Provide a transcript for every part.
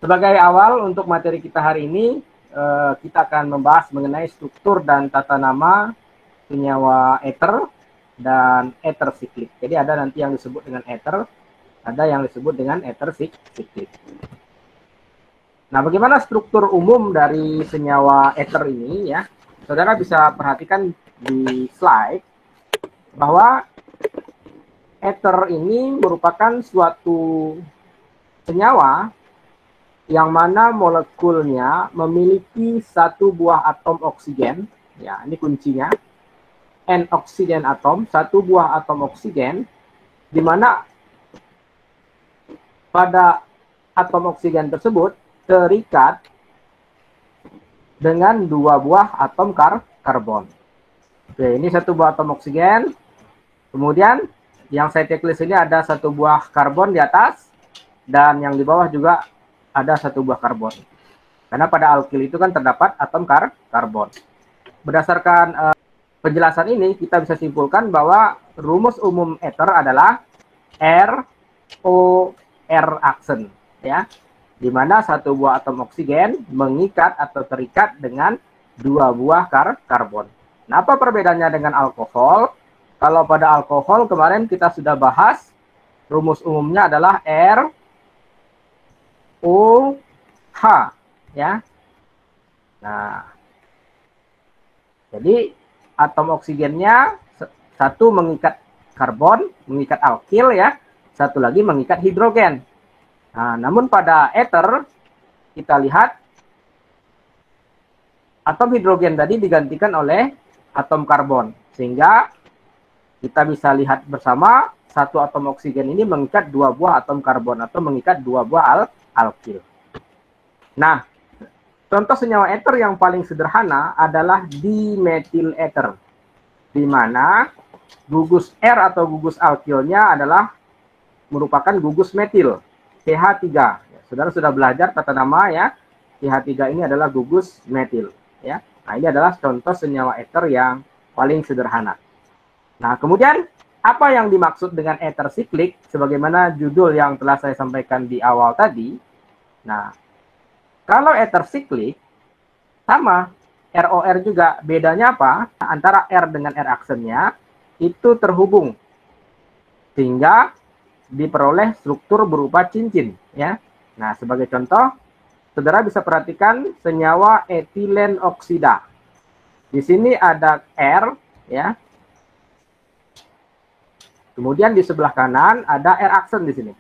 Sebagai awal untuk materi kita hari ini, kita akan membahas mengenai struktur dan tata nama senyawa ether dan ether siklik. Jadi ada nanti yang disebut dengan ether, ada yang disebut dengan ether siklik. Nah, bagaimana struktur umum dari senyawa ether ini ya? Saudara bisa perhatikan di slide bahwa ether ini merupakan suatu senyawa yang mana molekulnya memiliki satu buah atom oksigen, ya ini kuncinya, N oksigen atom, satu buah atom oksigen, di mana pada atom oksigen tersebut terikat dengan dua buah atom karbon. Oke, ini satu buah atom oksigen, kemudian yang saya checklist ini ada satu buah karbon di atas, dan yang di bawah juga ada satu buah karbon. Karena pada alkil itu kan terdapat atom karbon. Berdasarkan penjelasan ini, kita bisa simpulkan bahwa rumus umum ether adalah RO-R aksen, ya, di mana satu buah atom oksigen mengikat atau terikat dengan dua buah karbon. Nah, apa perbedaannya dengan alkohol? Kalau pada alkohol kemarin kita sudah bahas, rumus umumnya adalah ROH, ya. Nah, jadi atom oksigennya satu mengikat karbon, mengikat alkil ya, satu lagi mengikat hidrogen. Nah, namun pada ether kita lihat atom hidrogen tadi digantikan oleh atom karbon, sehingga kita bisa lihat bersama satu atom oksigen ini mengikat dua buah atom karbon atau mengikat dua buah alkil. Nah, contoh senyawa ether yang paling sederhana adalah dimetil ether, di mana gugus R atau gugus alkilnya adalah merupakan gugus metil, CH3. Saudara sudah belajar tata nama ya, CH3 ini adalah gugus metil. Ya. Nah, ini adalah contoh senyawa ether yang paling sederhana. Nah, kemudian apa yang dimaksud dengan ether siklik, sebagaimana judul yang telah saya sampaikan di awal tadi. Nah, kalau ether siklik, sama, ROR juga. Bedanya apa? Antara R dengan R aksennya, itu terhubung. Sehingga diperoleh struktur berupa cincin. Ya. Nah, sebagai contoh, saudara bisa perhatikan senyawa etilen oksida. Di sini ada R, ya. Kemudian di sebelah kanan ada R aksen di sini.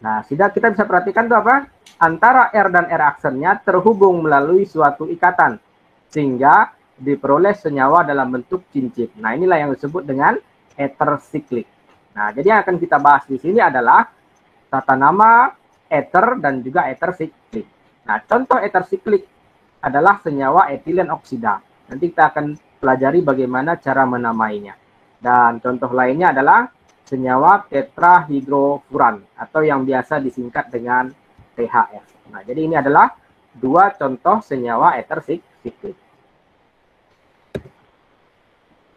Nah, sudah kita bisa perhatikan itu apa? Antara R dan R aksennya terhubung melalui suatu ikatan, sehingga diperoleh senyawa dalam bentuk cincin. Nah, inilah yang disebut dengan ether siklik. Nah, jadi yang akan kita bahas di sini adalah tata nama ether dan juga ether siklik. Nah, contoh ether siklik adalah senyawa etilen oksida. Nanti kita akan pelajari bagaimana cara menamainya. Dan contoh lainnya adalah senyawa tetrahidrofuran atau yang biasa disingkat dengan THF. Nah, jadi ini adalah dua contoh senyawa ether siklik.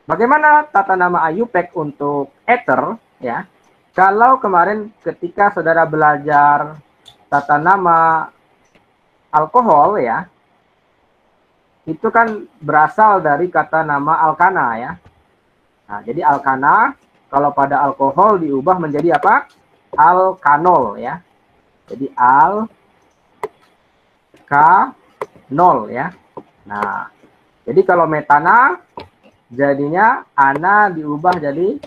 Bagaimana tata nama IUPAC untuk ether? Ya, kalau kemarin ketika saudara belajar tata nama alkohol ya, itu kan berasal dari kata nama alkana ya. Nah, jadi alkana kalau pada alkohol diubah menjadi apa? Alkanol ya. Jadi alkanol ya. Nah, jadi kalau metana jadinya ana diubah jadi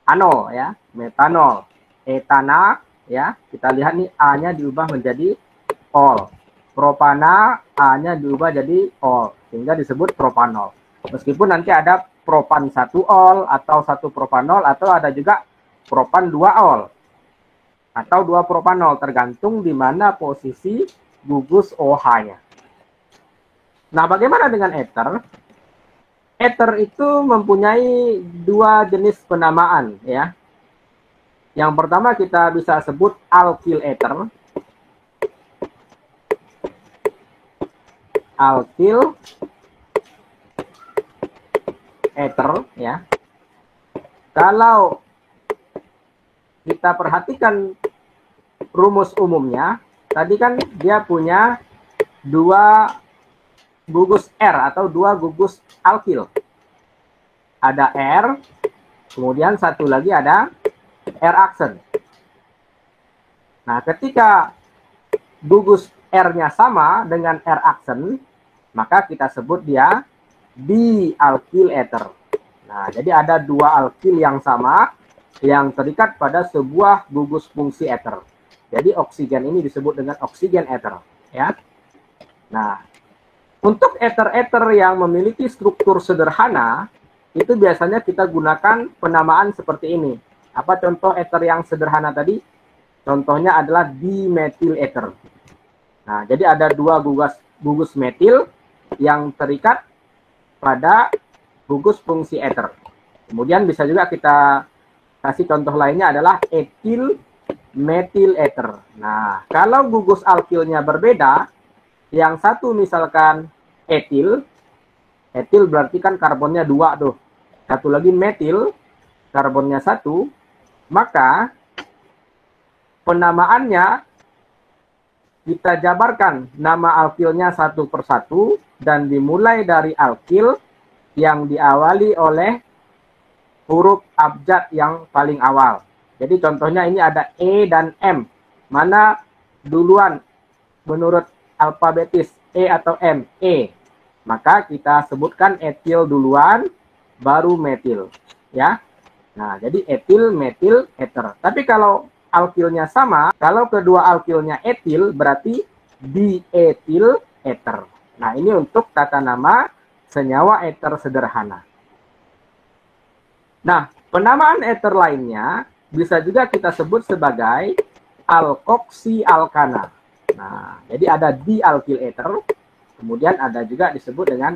anol ya, metanol. Etana ya, kita lihat nih A-nya diubah menjadi ol. Propana A-nya diubah jadi ol, sehingga disebut propanol. Meskipun nanti ada propan 1 ol atau 1 propanol atau ada juga propan 2 ol atau 2 propanol, tergantung di mana posisi gugus OH-nya. Nah, bagaimana dengan ether? Ether itu mempunyai dua jenis penamaan ya. Yang pertama kita bisa sebut alkyl ether. Alkyl ether ya. Kalau kita perhatikan rumus umumnya, tadi kan dia punya dua gugus R atau dua gugus alkil. Ada R, kemudian satu lagi ada R aksen. Nah, ketika gugus R-nya sama dengan R aksen, maka kita sebut dia dialkil ether. Nah, jadi ada dua alkil yang sama yang terikat pada sebuah gugus fungsi ether. Jadi oksigen ini disebut dengan oksigen ether, ya. Nah, untuk ether-ether yang memiliki struktur sederhana, itu biasanya kita gunakan penamaan seperti ini. Apa contoh ether yang sederhana tadi? Contohnya adalah dimetil ether. Nah, jadi ada dua gugus metil yang terikat pada gugus fungsi ether. Kemudian bisa juga kita kasih contoh lainnya adalah etil metil ether. Nah, kalau gugus alkilnya berbeda, yang satu misalkan etil berarti kan karbonnya 2 tuh. Satu lagi metil, karbonnya 1, maka penamaannya kita jabarkan nama alkilnya satu persatu dan dimulai dari alkil yang diawali oleh huruf abjad yang paling awal. Jadi contohnya ini ada E dan M. Mana duluan menurut alfabetis, E atau M? E. Maka kita sebutkan etil duluan, baru metil. Ya. Nah, jadi etil, metil, ether. Tapi kalau alkilnya sama, kalau kedua alkilnya etil, berarti dietil ether. Nah, ini untuk tata nama senyawa ether sederhana. Nah, penamaan ether lainnya bisa juga kita sebut sebagai alkoksi alkana. Nah, jadi ada dialkil ether, kemudian ada juga disebut dengan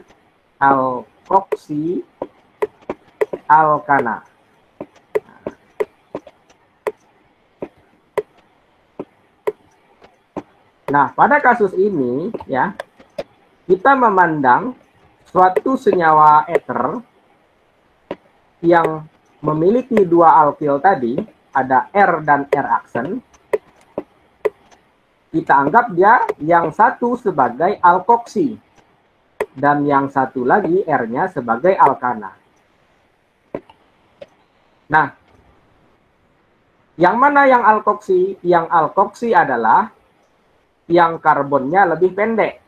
alkoksi alkana. Nah, pada kasus ini ya, kita memandang suatu senyawa ether yang memiliki dua alkil tadi, ada R dan R aksen. Kita anggap dia yang satu sebagai alkoksi dan yang satu lagi R-nya sebagai alkana. Nah, yang mana yang alkoksi? Yang alkoksi adalah yang karbonnya lebih pendek,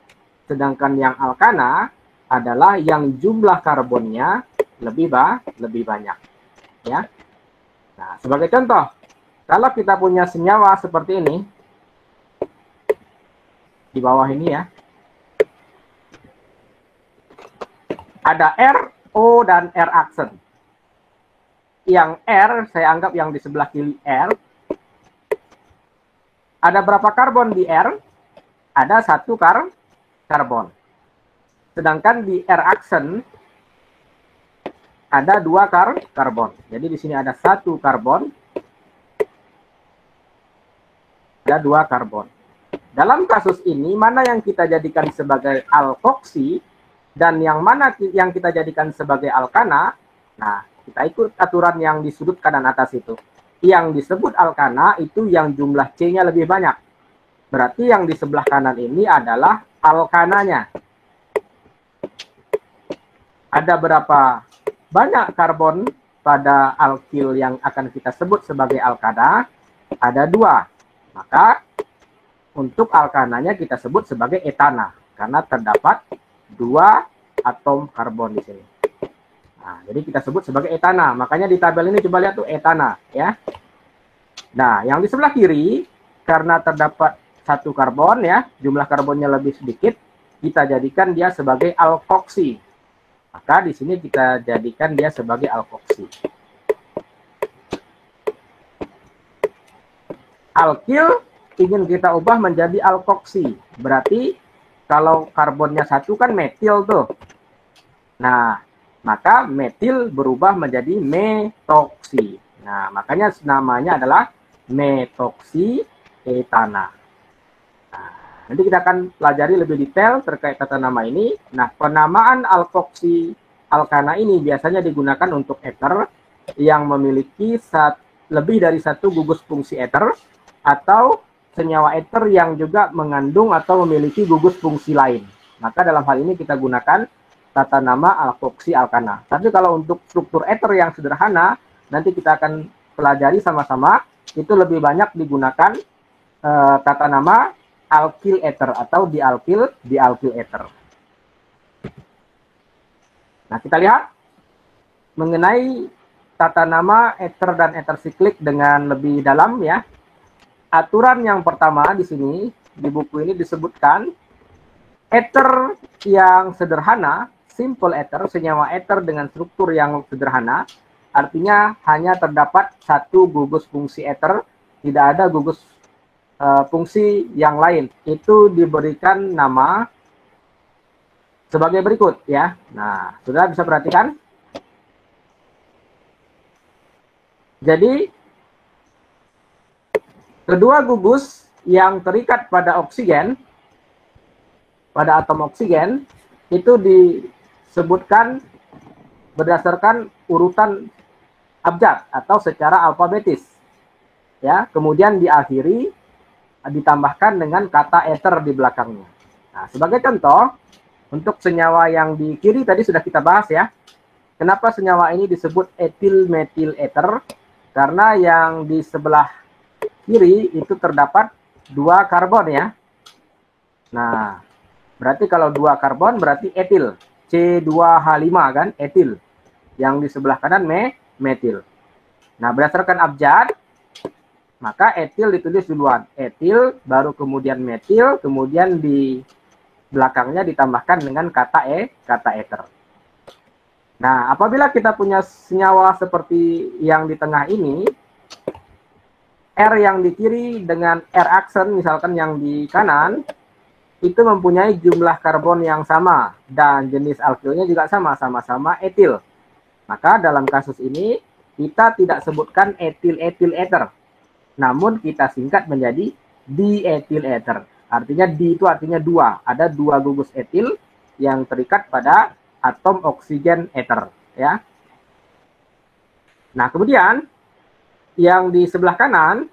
sedangkan yang alkana adalah yang jumlah karbonnya lebih banyak, ya. Nah, sebagai contoh, kalau kita punya senyawa seperti ini di bawah ini ya, ada R, O dan R aksen. Yang R saya anggap yang di sebelah kiri R. Ada berapa karbon di R? Ada satu karbon. Sedangkan di R aksen ada dua karbon. Jadi di sini ada satu karbon, ada dua karbon. Dalam kasus ini, mana yang kita jadikan sebagai alkoksi dan yang mana yang kita jadikan sebagai alkana? Nah, kita ikut aturan yang di sudut kanan atas itu. Yang disebut alkana itu yang jumlah C-nya lebih banyak. Berarti yang di sebelah kanan ini adalah alkananya. Ada berapa banyak karbon pada alkil yang akan kita sebut sebagai alkana? Ada 2. Maka untuk alkananya kita sebut sebagai etana karena terdapat 2 atom karbon di sini. Nah, jadi kita sebut sebagai etana. Makanya di tabel ini coba lihat tuh etana, ya. Nah, yang di sebelah kiri karena terdapat 1 karbon ya, jumlah karbonnya lebih sedikit, kita jadikan dia sebagai alkoksi. Maka di sini kita jadikan dia sebagai alkoksi. Alkil ingin kita ubah menjadi alkoksi. Berarti kalau karbonnya 1 kan metil tuh. Nah, maka metil berubah menjadi metoksi. Nah, makanya namanya adalah metoksi etana. Nah, nanti kita akan pelajari lebih detail terkait tata nama ini. Nah, penamaan alkoksi alkana ini biasanya digunakan untuk ether yang memiliki lebih dari 1 gugus fungsi ether atau senyawa eter yang juga mengandung atau memiliki gugus fungsi lain. Maka dalam hal ini kita gunakan tata nama alkoksi alkana. Tapi kalau untuk struktur eter yang sederhana, nanti kita akan pelajari sama-sama, itu lebih banyak digunakan tata nama alkil eter atau dialkil eter. Nah, kita lihat mengenai tata nama eter dan eter siklik dengan lebih dalam ya. Aturan yang pertama di sini di buku ini disebutkan eter yang sederhana, simple eter, senyawa eter dengan struktur yang sederhana, artinya hanya terdapat satu gugus fungsi eter, tidak ada gugus fungsi yang lain. Itu diberikan nama sebagai berikut ya. Nah, sudah bisa perhatikan. Jadi kedua gugus yang terikat pada oksigen, pada atom oksigen, itu disebutkan berdasarkan urutan abjad atau secara alfabetis. Ya, kemudian diakhiri ditambahkan dengan kata eter di belakangnya. Nah, sebagai contoh, untuk senyawa yang di kiri tadi sudah kita bahas ya. Kenapa senyawa ini disebut etil metil eter? Karena yang di sebelah kiri itu terdapat 2 karbon ya. Nah, berarti kalau 2 karbon berarti etil. C2H5 kan, etil. Yang di sebelah kanan metil. Nah, berdasarkan abjad, maka etil ditulis duluan. Etil, baru kemudian metil, kemudian di belakangnya ditambahkan dengan kata eter. Nah, apabila kita punya senyawa seperti yang di tengah ini, R yang di kiri dengan R aksen, misalkan yang di kanan, itu mempunyai jumlah karbon yang sama, dan jenis alkilnya juga sama-sama etil. Maka dalam kasus ini, kita tidak sebutkan etil-etil eter, namun kita singkat menjadi dietil eter. Artinya di itu artinya 2. Ada 2 gugus etil yang terikat pada atom oksigen eter. Ya. Nah, kemudian yang di sebelah kanan,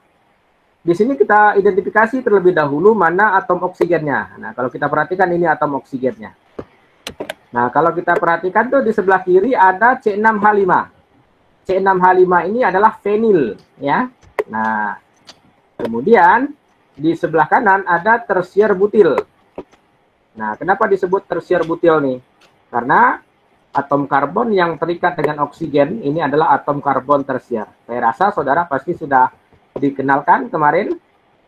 di sini kita identifikasi terlebih dahulu mana atom oksigennya. Nah, kalau kita perhatikan ini atom oksigennya. Nah, kalau kita perhatikan tuh di sebelah kiri ada C6H5. C6H5 ini adalah fenil. Ya. Nah, kemudian di sebelah kanan ada tersier butil. Nah, kenapa disebut tersier butil nih? Karena atom karbon yang terikat dengan oksigen ini adalah atom karbon tersier. Saya rasa saudara pasti sudah dikenalkan kemarin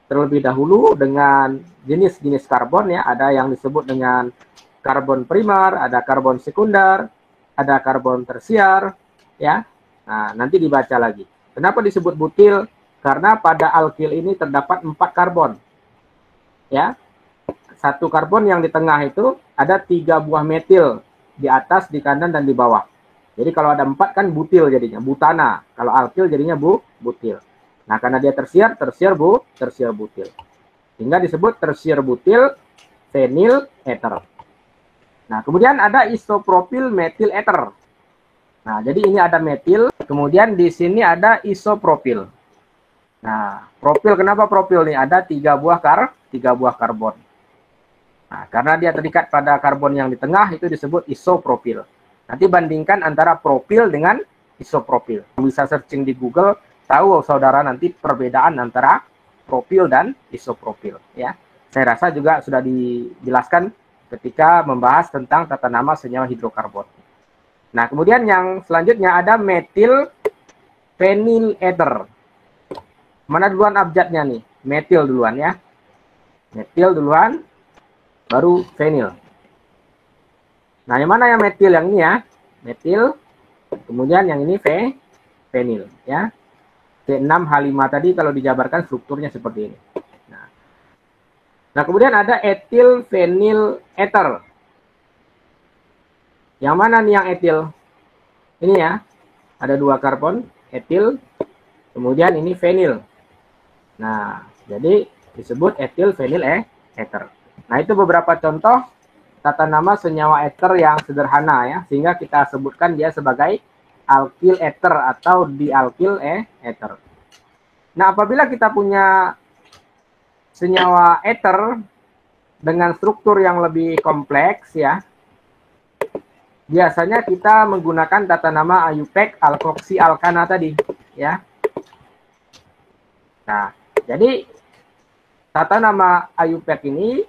terlebih dahulu dengan jenis-jenis karbon ya. Ada yang disebut dengan karbon primer, ada karbon sekunder, ada karbon tersier ya. Nah, nanti dibaca lagi. Kenapa disebut butil? Karena pada alkil ini terdapat 4 karbon. Ya. 1 karbon yang di tengah itu ada 3 buah metil di atas, di kanan, dan di bawah. Jadi kalau ada 4 kan butil jadinya, butana. Kalau alkil jadinya butil. Nah, karena dia tersier butil. Sehingga disebut tersier butil fenil eter. Nah, kemudian ada isopropil metil eter. Nah, jadi ini ada metil, kemudian di sini ada isopropil. Nah, propil, kenapa propil nih? Ada 3 buah karbon. Nah, karena dia terikat pada karbon yang di tengah, itu disebut isopropil. Nanti bandingkan antara propil dengan isopropil. Bisa searching di Google, tahu saudara nanti perbedaan antara propil dan isopropil. Ya, saya rasa juga sudah dijelaskan ketika membahas tentang tata nama senyawa hidrokarbon. Nah, kemudian yang selanjutnya ada metil fenil ether. Mana duluan abjadnya nih? Metil duluan ya. Metil duluan, baru fenil. Nah, yang mana yang metil? Yang ini ya. Metil, kemudian yang ini fenil ya. C6H5 tadi kalau dijabarkan strukturnya seperti ini. Nah, kemudian ada etil fenil ether. Yang mana nih yang etil? Ini ya. Ada 2 karbon, etil, kemudian ini fenil. Nah, jadi disebut etil fenil ether. Nah, itu beberapa contoh tata nama senyawa ether yang sederhana ya, sehingga kita sebutkan dia sebagai alkil ether atau dialkil ether. Nah, apabila kita punya senyawa ether dengan struktur yang lebih kompleks ya, biasanya kita menggunakan tata nama IUPAC alkoksi alkana tadi ya. Nah, jadi tata nama IUPAC ini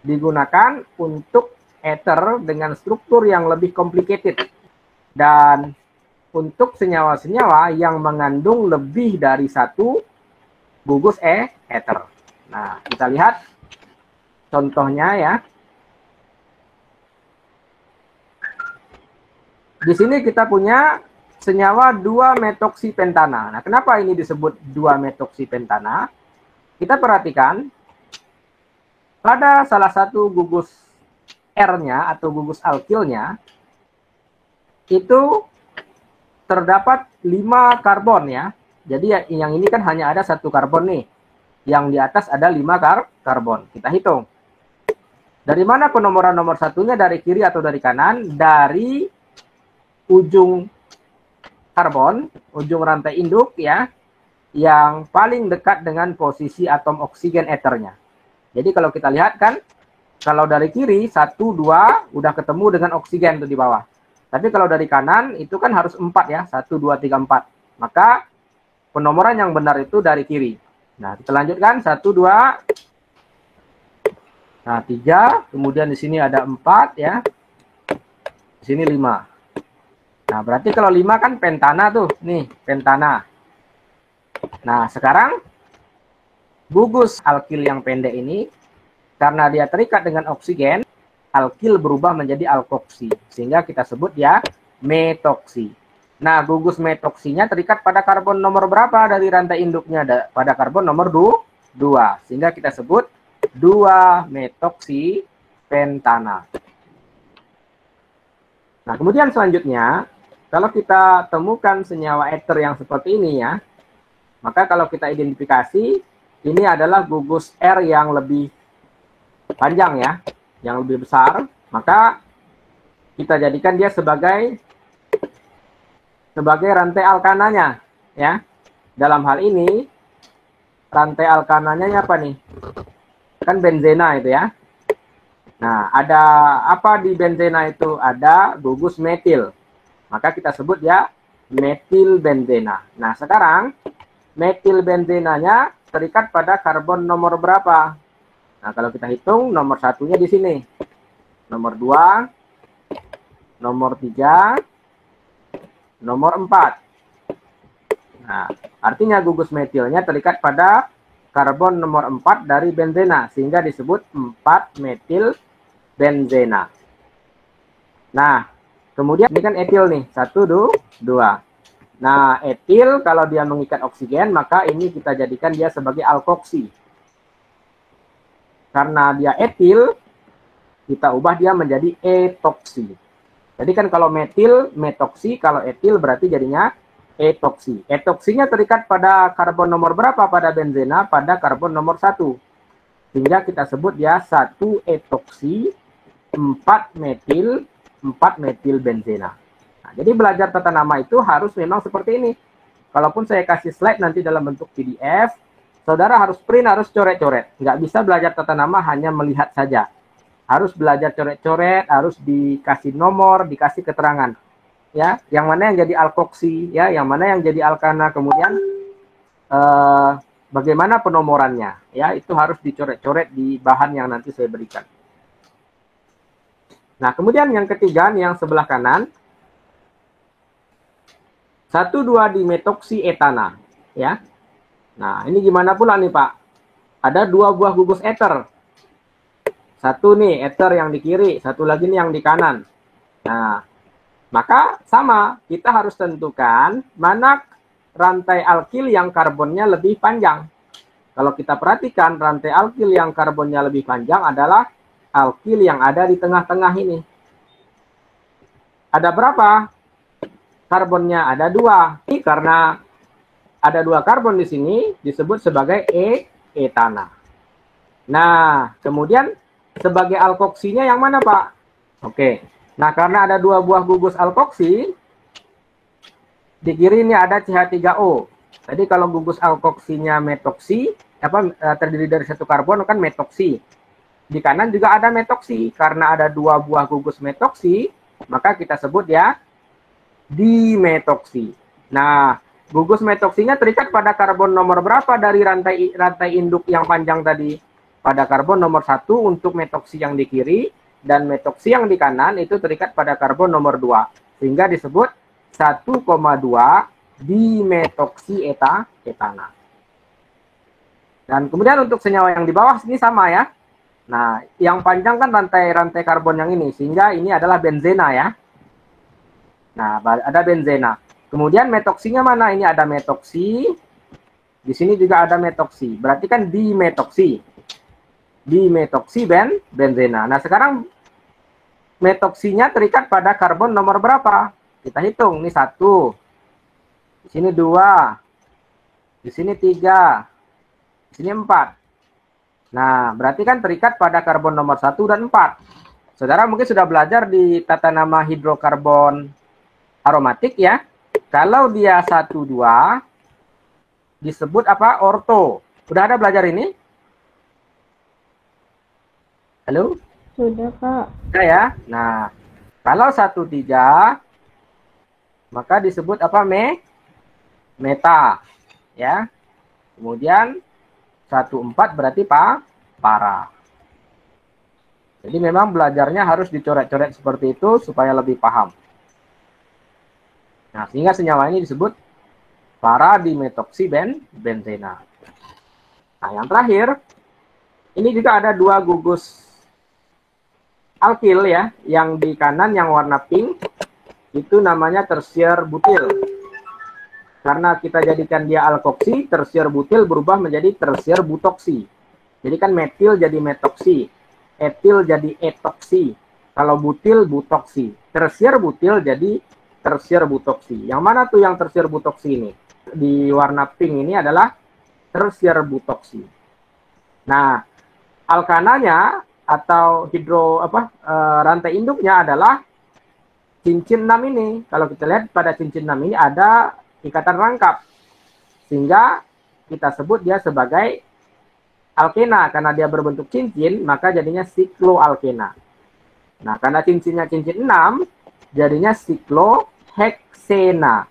digunakan untuk ether dengan struktur yang lebih complicated dan untuk senyawa-senyawa yang mengandung lebih dari satu gugus ether. Nah, kita lihat contohnya ya. Di sini kita punya senyawa 2-metoksipentana. Nah, kenapa ini disebut 2-metoksipentana? Kita perhatikan pada salah satu gugus R-nya atau gugus alkilnya itu terdapat 5 karbon ya. Jadi yang ini kan hanya ada 1 karbon nih. Yang di atas ada 5 karbon. Kita hitung. Dari mana penomoran nomor satunya? Dari kiri atau dari kanan? Dari ujung karbon, ujung rantai induk ya, yang paling dekat dengan posisi atom oksigen ethernya. Jadi kalau kita lihat kan, kalau dari kiri 1, 2 udah ketemu dengan oksigen tuh di bawah. Tapi kalau dari kanan itu kan harus 4 ya, 1, 2, 3, 4. Maka penomoran yang benar itu dari kiri. Nah, kita lanjutkan 1, 2. Nah, 3, kemudian di sini ada 4 ya. Di sini 5. Nah, berarti kalau 5 kan pentana tuh. Nih, pentana. Nah, sekarang gugus alkil yang pendek ini, karena dia terikat dengan oksigen, alkil berubah menjadi alkoksi. Sehingga kita sebut dia metoksi. Nah, gugus metoksinya terikat pada karbon nomor berapa dari rantai induknya? Pada karbon nomor 2. Sehingga kita sebut 2-metoksipentana. Nah, kemudian selanjutnya, kalau kita temukan senyawa ether yang seperti ini ya, maka kalau kita identifikasi, ini adalah gugus R yang lebih panjang ya, yang lebih besar, maka kita jadikan dia sebagai rantai alkananya ya. Dalam hal ini, rantai alkananya apa nih? Kan benzena itu ya. Nah, ada apa di benzena itu? Ada gugus metil. Maka kita sebut ya metil benzena. Nah, sekarang metil benzenanya terikat pada karbon nomor berapa? Nah, kalau kita hitung nomor satunya di sini. Nomor 2, nomor 3, nomor 4. Nah, artinya gugus metilnya terikat pada karbon nomor 4 dari benzena. Sehingga disebut 4-metil benzena. Nah, kemudian ini kan etil nih, 1, 2. Nah, etil kalau dia mengikat oksigen, maka ini kita jadikan dia sebagai alkoksi. Karena dia etil, kita ubah dia menjadi etoksi. Jadi kan kalau metil, metoksi, kalau etil berarti jadinya etoksi. Etoksinya terikat pada karbon nomor berapa pada benzena? Pada karbon nomor 1. Sehingga kita sebut dia 1 etoksi, 4 metil benzena. Nah, jadi belajar tata nama itu harus memang seperti ini. Kalaupun saya kasih slide nanti dalam bentuk PDF, saudara harus print, harus coret-coret. Nggak bisa belajar tata nama hanya melihat saja. Harus belajar coret-coret, harus dikasih nomor, dikasih keterangan. Ya, yang mana yang jadi alkoksi, ya, yang mana yang jadi alkana, kemudian bagaimana penomorannya, ya, itu harus dicoret-coret di bahan yang nanti saya berikan. Nah, kemudian yang ketiga, yang sebelah kanan, 1,2-dimetoksietana. Ya. Nah, ini gimana pula nih, Pak? Ada 2 buah gugus ether. 1 nih, ether yang di kiri, 1 lagi nih yang di kanan. Nah, maka sama, kita harus tentukan mana rantai alkil yang karbonnya lebih panjang. Kalau kita perhatikan, rantai alkil yang karbonnya lebih panjang adalah alkil yang ada di tengah-tengah ini. Ada berapa karbonnya? Ada 2. Ini karena ada 2 karbon di sini disebut sebagai etana. Nah, kemudian sebagai alkoksinya yang mana, Pak? Oke. Nah, karena ada 2 buah gugus alkoksi, di kiri ini ada CH3O. Jadi kalau gugus alkoksinya metoksi, terdiri dari satu karbon kan metoksi. Di kanan juga ada metoksi. Karena ada dua buah gugus metoksi, maka kita sebut ya dimetoksi. Nah, gugus metoksinya terikat pada karbon nomor berapa dari rantai induk yang panjang tadi? Pada karbon nomor 1 untuk metoksi yang di kiri, dan metoksi yang di kanan itu terikat pada karbon nomor 2. Sehingga disebut 1,2 dimetoksi etana. Dan kemudian untuk senyawa yang di bawah sini sama ya. Nah, yang panjang kan rantai karbon yang ini, sehingga ini adalah benzena ya. Nah, ada benzena. Kemudian metoksinya mana? Ini ada metoksi. Di sini juga ada metoksi. Berarti kan dimetoksi. Dimetoksi benzena. Nah, sekarang metoksinya terikat pada karbon nomor berapa? Kita hitung. Ini 1. Di sini 2. Di sini 3. Di sini 4. Nah, berarti kan terikat pada karbon nomor 1 dan 4. Saudara mungkin sudah belajar di tata nama hidrokarbon aromatik ya. Kalau dia 1, 2 disebut apa? Orto. Udah ada belajar ini? Halo? Sudah, Kak. Sudah ya. Nah, kalau 1, 3 maka disebut apa? Meta. Ya. Kemudian 1, 4 berarti para. Jadi memang belajarnya harus dicoret-coret seperti itu supaya lebih paham. Nah, sehingga senyawa ini disebut para dimetoksi benzena. Nah, yang terakhir, ini juga ada 2 gugus alkil ya, yang di kanan yang warna pink, itu namanya tersier butil. Karena kita jadikan dia alkoksi, tersier butil berubah menjadi tersier butoksi. Jadi kan metil jadi metoksi, etil jadi etoksi, kalau butil butoksi. Tersier butil jadi tersier butoksi. Yang mana tuh yang tersier butoksi ini? Di warna pink ini adalah tersier butoksi. Nah, alkananya atau rantai induknya adalah cincin 6 ini. Kalau kita lihat pada cincin 6 ini ada ikatan rangkap. Sehingga kita sebut dia sebagai alkena. Karena dia berbentuk cincin, maka jadinya sikloalkena. Nah, karena cincinnya cincin 6, jadinya sikloheksena.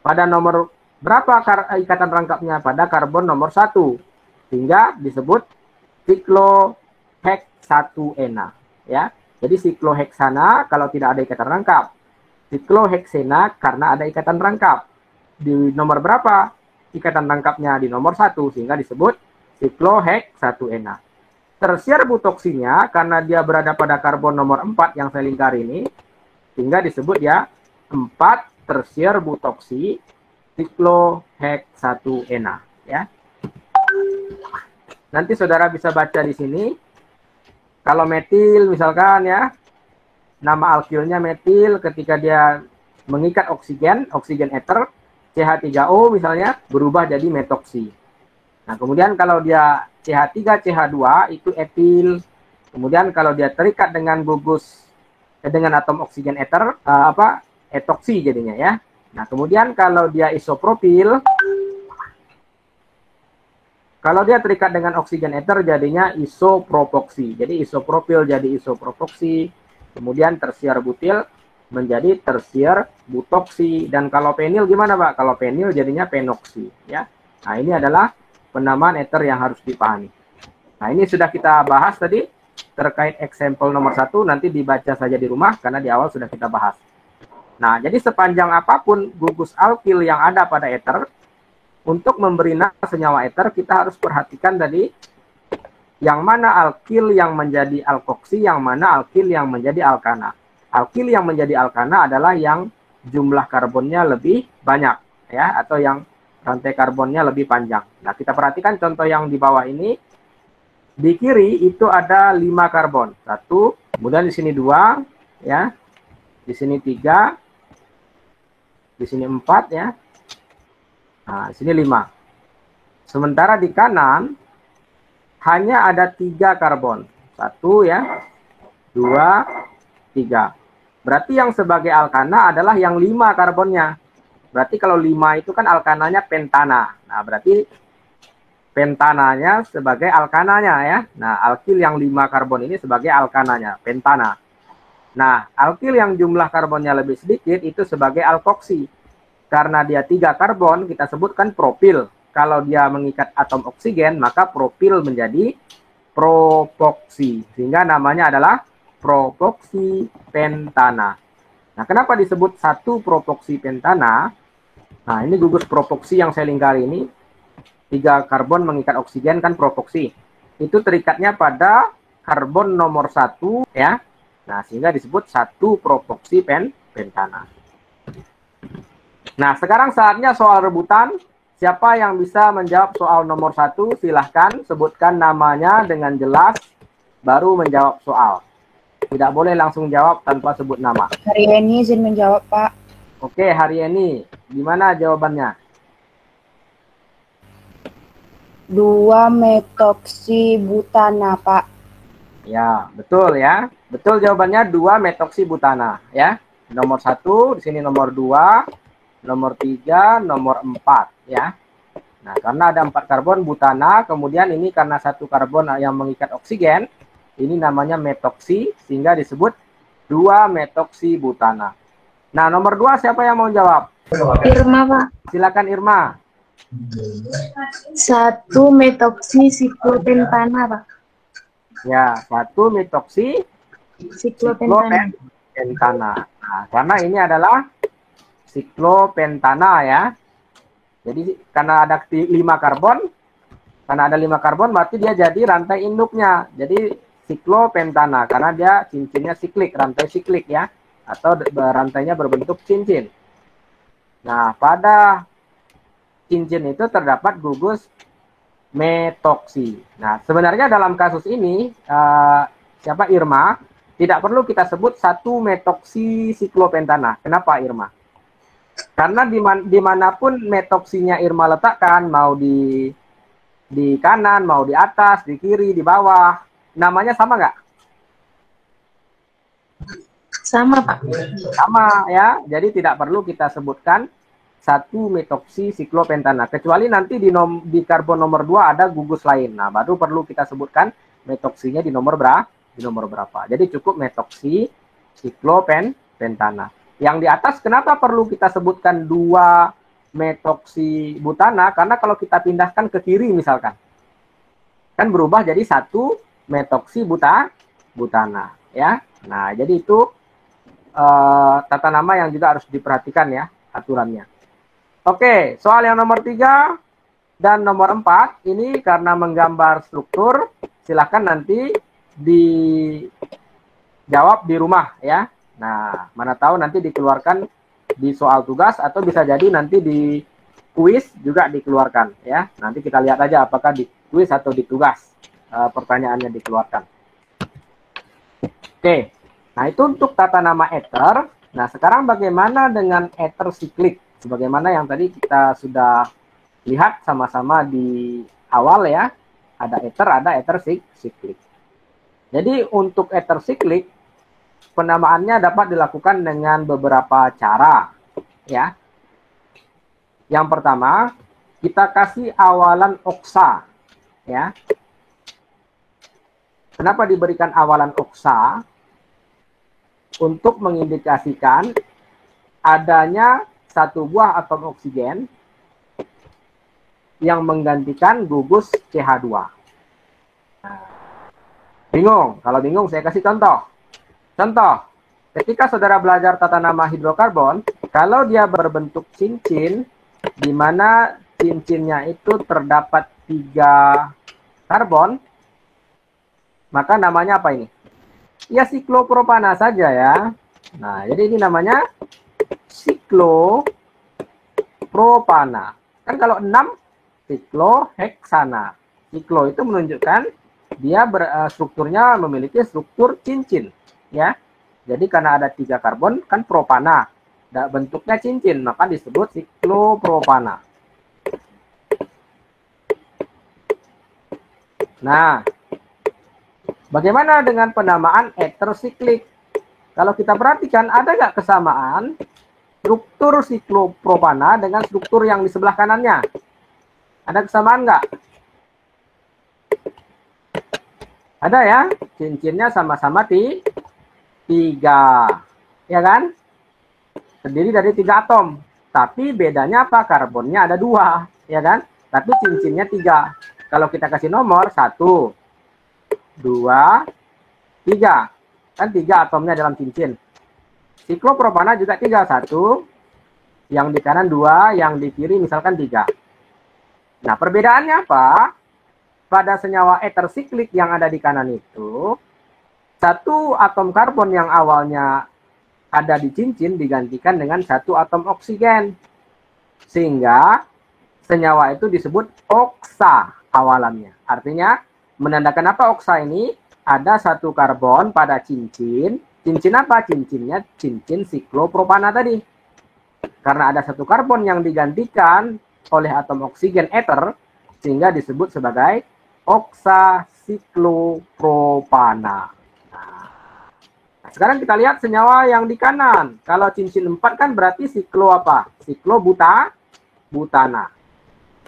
Pada nomor berapa ikatan rangkapnya? Pada karbon nomor 1. Sehingga disebut sikloheksatuena. Ya. Jadi sikloheksana kalau tidak ada ikatan rangkap. Sikloheksena karena ada ikatan rangkap. Di nomor berapa ikatan rangkapnya? Di nomor 1. Sehingga disebut sikloheksatuena. Tersier butoksinya karena dia berada pada karbon nomor 4 yang saya lingkar ini, sehingga disebut ya 4 tersier butoksi sikloheksatuena ya. Nanti saudara bisa baca di sini. Kalau metil misalkan ya, nama alkilnya metil, ketika dia mengikat oksigen eter CH3O misalnya berubah jadi metoksi. Nah, kemudian kalau dia CH3, CH2 itu etil. Kemudian kalau dia terikat dengan dengan atom oksigen eter etoksi jadinya ya. Nah, kemudian kalau dia isopropil, kalau dia terikat dengan oksigen eter jadinya isopropoksi. Jadi isopropil jadi isopropoksi. Kemudian tersier butil menjadi tersier butoksi. Dan kalau penil gimana, Pak? Kalau penil jadinya penoksi ya. Nah, ini adalah penamaan ether yang harus dipahami. Nah, ini sudah kita bahas tadi terkait example nomor 1, nanti dibaca saja di rumah karena di awal sudah kita bahas. Nah, jadi sepanjang apapun gugus alkil yang ada pada ether, untuk memberi nama senyawa ether kita harus perhatikan tadi yang mana alkil yang menjadi alkoksi, yang mana alkil yang menjadi alkana. Alkil yang menjadi alkana adalah yang jumlah karbonnya lebih banyak ya, atau yang rantai karbonnya lebih panjang. Nah, kita perhatikan contoh yang di bawah ini. Di kiri itu ada 5 karbon. 1, kemudian di sini 2, ya. Di sini 3. Di sini 4, ya. Nah, di sini 5. Sementara di kanan hanya ada 3 karbon. 1, ya. 2, 3. Berarti yang sebagai alkana adalah yang 5 karbonnya. Berarti kalau 5 itu kan alkananya pentana. Nah, berarti pentananya sebagai alkananya ya. Nah, alkil yang 5 karbon ini sebagai alkananya, pentana. Nah, alkil yang jumlah karbonnya lebih sedikit itu sebagai alkoksi. Karena dia 3 karbon, kita sebutkan propil. Kalau dia mengikat atom oksigen, maka propil menjadi propoksi. Sehingga namanya adalah propoksi pentana. Nah, kenapa disebut 1 propoksi pentana? Nah, ini gugus propoksi yang saya lingkari ini. 3 karbon mengikat oksigen kan propoksi. Itu terikatnya pada karbon nomor 1 ya. Nah, sehingga disebut 1 propoksi pentana. Nah, sekarang saatnya soal rebutan. Siapa yang bisa menjawab soal nomor 1? Silahkan sebutkan namanya dengan jelas, baru menjawab soal. Tidak boleh langsung jawab tanpa sebut nama. Hari ini izin menjawab, Pak. Oke, hari ini. Gimana jawabannya? 2-metoksibutana, Pak. Ya, betul ya. Betul jawabannya 2-metoksibutana ya. Nomor 1, di sini nomor 2, nomor 3, nomor 4 ya. Nah, karena ada 4 karbon butana, kemudian ini karena 1 karbon yang mengikat oksigen, ini namanya metoksi, sehingga disebut 2-metoksibutana. Nah, nomor 2 siapa yang mau jawab? Irma, Pak. Silakan Irma. 1-metoksisiklopentanah, Pak. Ya, 1-metoksisiklopentanah. Nah, karena ini adalah siklopentana ya. Jadi karena ada 5 karbon, berarti dia jadi rantai induknya. Jadi siklopentana karena dia cincinnya siklik, rantai siklik ya, atau rantainya berbentuk cincin. Nah, pada cincin itu terdapat gugus metoksi. Nah, sebenarnya dalam kasus ini siapa Irma, tidak perlu kita sebut 1-metoksisiklopentanah. Kenapa Irma? Karena dimanapun metoksinya Irma letakkan, mau di kanan, mau di atas, di kiri, di bawah, namanya sama nggak? Sama, Pak. Sama ya, jadi tidak perlu kita sebutkan 1-metoksisiklopentanah. Kecuali nanti di karbon nomor 2 ada gugus lain. Nah, baru perlu kita sebutkan metoksinya di nomor berapa. Jadi cukup metoksisiklopentanah. Yang di atas kenapa perlu kita sebutkan 2-metoksibutana? Karena kalau kita pindahkan ke kiri misalkan, kan berubah jadi 1-metoksibutana ya. Nah, jadi itu tata nama yang juga harus diperhatikan ya aturannya. Oke, soal yang nomor 3 dan nomor 4 ini karena menggambar struktur, silahkan nanti dijawab di rumah ya. Nah, mana tahu nanti dikeluarkan di soal tugas atau bisa jadi nanti di kuis juga dikeluarkan ya. Nanti kita lihat aja apakah di kuis atau di tugas pertanyaannya dikeluarkan. Oke, nah itu untuk tata nama ether. Nah, sekarang bagaimana dengan ether siklik? Sebagaimana yang tadi kita sudah lihat sama-sama di awal ya. Ada ether siklik. Jadi untuk ether siklik, penamaannya dapat dilakukan dengan beberapa cara ya. Yang pertama, kita kasih awalan oksa ya. Kenapa diberikan awalan oksa? Untuk mengindikasikan adanya 1 buah atom oksigen yang menggantikan gugus CH2. Nah, bingung? Kalau bingung saya kasih contoh. Contoh, ketika saudara belajar tata nama hidrokarbon, kalau dia berbentuk cincin, di mana cincinnya itu terdapat 3 karbon, maka namanya apa ini? Ya siklopropana saja ya. Nah, jadi ini namanya siklopropana. Kan kalau 6, sikloheksana. Siklo itu menunjukkan dia strukturnya memiliki struktur cincin. Ya, jadi karena ada 3 karbon kan propana, bentuknya cincin, maka disebut siklopropana. Nah, bagaimana dengan penamaan ether siklik? Kalau kita perhatikan, ada nggak kesamaan struktur siklopropana dengan struktur yang di sebelah kanannya? Ada kesamaan nggak? Ada ya, cincinnya sama-sama 3, ya kan? Terdiri dari 3 atom. Tapi bedanya apa? Karbonnya ada 2, ya kan? Tapi cincinnya 3. Kalau kita kasih nomor 1, 2, 3. Kan 3 atomnya dalam cincin. Siklopropana juga 3. 1, yang di kanan 2, yang di kiri misalkan 3. Nah, perbedaannya apa? Pada senyawa ether siklik yang ada di kanan itu, 1 atom karbon yang awalnya ada di cincin digantikan dengan 1 atom oksigen. Sehingga senyawa itu disebut oksa awalannya. Artinya, menandakan apa oksa ini? Ada 1 karbon pada cincin. Cincin apa? Cincinnya cincin siklopropana tadi. Karena ada 1 karbon yang digantikan oleh atom oksigen ether, sehingga disebut sebagai oksa siklopropana. Nah, sekarang kita lihat senyawa yang di kanan. Kalau cincin 4 kan berarti siklo apa? Siklobutana.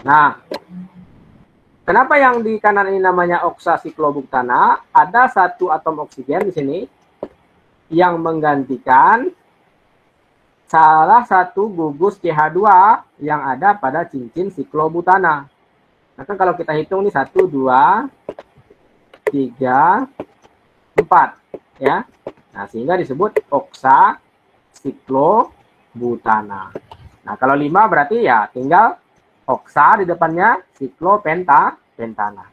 Nah, kenapa yang di kanan ini namanya oksa siklobutana? Ada 1 atom oksigen di sini yang menggantikan salah 1 gugus CH2 yang ada pada cincin siklobutana. Nah, kan kalau kita hitung nih 1, 2, 3, 4, ya. Nah, sehingga disebut oksa siklobutana. Nah, kalau 5 berarti ya tinggal oksa di depannya siklopentana.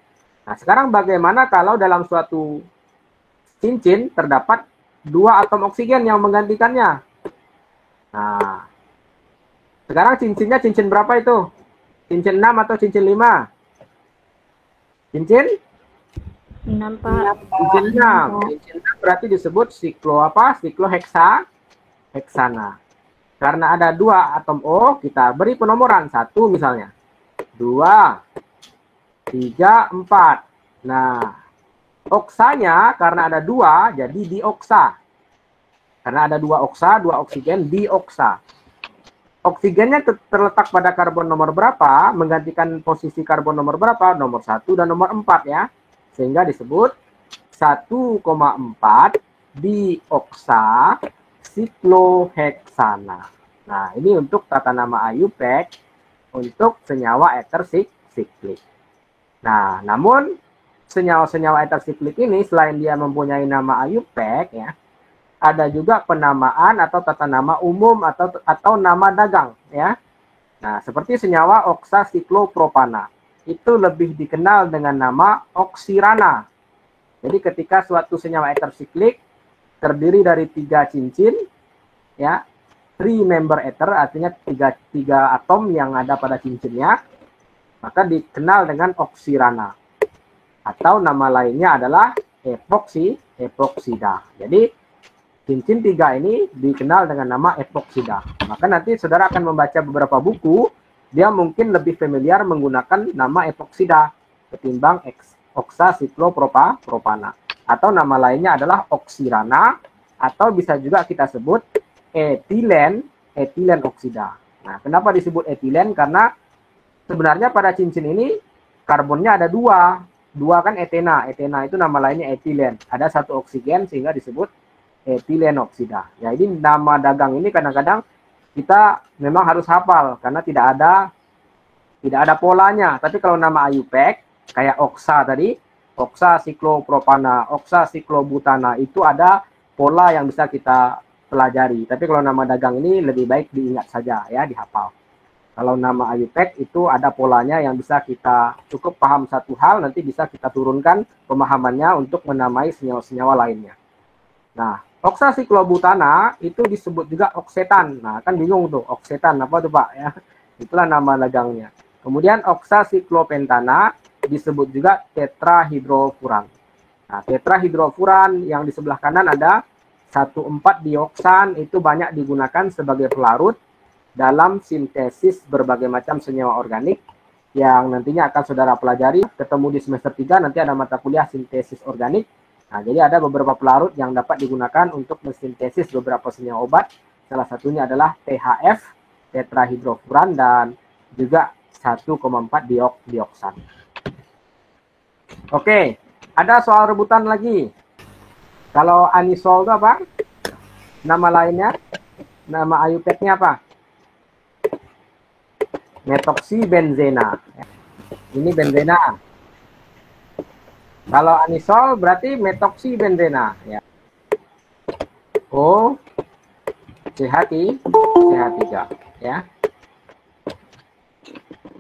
Nah, sekarang bagaimana kalau dalam suatu cincin terdapat 2 atom oksigen yang menggantikannya? Nah, sekarang cincinnya cincin berapa itu? Cincin 6 atau cincin 5? Cincin? 6, Pak. Cincin 6. Cincin 6 berarti disebut siklo apa? Sikloheksana. Karena ada 2 atom O, kita beri penomoran 1 misalnya. 2, 3, 4. Nah, oksanya karena ada 2 jadi dioksa. Karena ada 2 oksa, 2 oksigen, dioksa. Oksigennya terletak pada karbon nomor berapa, menggantikan posisi karbon nomor berapa, nomor 1 dan nomor 4 ya. Sehingga disebut 1,4 dioksa sikloheksana. Nah, ini untuk tata nama IUPAC untuk senyawa ether siklik. Nah, namun senyawa-senyawa ether siklik ini selain dia mempunyai nama IUPAC ya, ada juga penamaan atau tata nama umum atau nama dagang ya. Nah, seperti senyawa oksa siklopropana. Itu lebih dikenal dengan nama oksirana. Jadi ketika suatu senyawa ether siklik terdiri dari 3 cincin ya, 3 member ether artinya 3 atom yang ada pada cincinnya, maka dikenal dengan oksirana. Atau nama lainnya adalah epoksida. Jadi cincin 3 ini dikenal dengan nama epoksida. Maka nanti saudara akan membaca beberapa buku, dia mungkin lebih familiar menggunakan nama epoksida ketimbang oksa siklopropana. Atau nama lainnya adalah oksirana, atau bisa juga kita sebut etilen oksida. Nah, kenapa disebut etilen? Karena sebenarnya pada cincin ini karbonnya ada 2. 2 kan etena. Etena itu nama lainnya etilen. Ada 1 oksigen sehingga disebut etilen oksida. Ya, ini nama dagang ini kadang-kadang kita memang harus hafal karena tidak ada polanya. Tapi kalau nama IUPAC kayak oksa tadi, oksa siklopropana, oksa siklobutana itu ada pola yang bisa kita pelajari. Tapi kalau nama dagang ini lebih baik diingat saja ya, dihafal. Kalau nama IUPAC itu ada polanya yang bisa kita cukup paham satu hal, nanti bisa kita turunkan pemahamannya untuk menamai senyawa-senyawa lainnya. Nah, oksa siklobutana itu disebut juga oksetan. Nah, kan bingung tuh, oksetan apa tuh Pak ya? Itulah nama dagangnya. Kemudian oksa siklopentana disebut juga tetrahidrofuran. Nah, tetrahidrofuran yang di sebelah kanan ada 1,4-dioksan, itu banyak digunakan sebagai pelarut dalam sintesis berbagai macam senyawa organik yang nantinya akan saudara pelajari, ketemu di semester 3, nanti ada mata kuliah sintesis organik. Nah, jadi ada beberapa pelarut yang dapat digunakan untuk mensintesis beberapa senyawa obat. Salah satunya adalah THF, tetrahidrofuran, dan juga 1,4-dioksan. Oke, Ada soal rebutan lagi. Kalau anisol itu apa? Nama lainnya? Nama IUPAC-nya apa? Metoksibenzena. Ini benzena. Kalau anisol berarti metoksibenzena. Ya. O CH3 ya.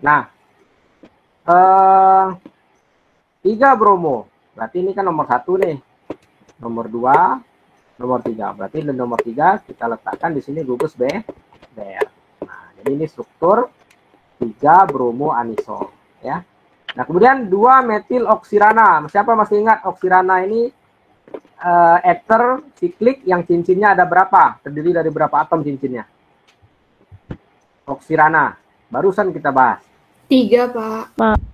Nah, 3 bromo. Berarti ini kan nomor 1 nih. Nomor 2, nomor 3. Berarti di nomor 3 kita letakkan di sini gugus BR. Nah, jadi ini struktur 3 bromo anisol ya. Nah, kemudian 2 metil oksirana. Siapa masih ingat oksirana ini ether siklik yang cincinnya ada berapa? Terdiri dari berapa atom cincinnya? Oksirana. Barusan kita bahas. 3, Pak.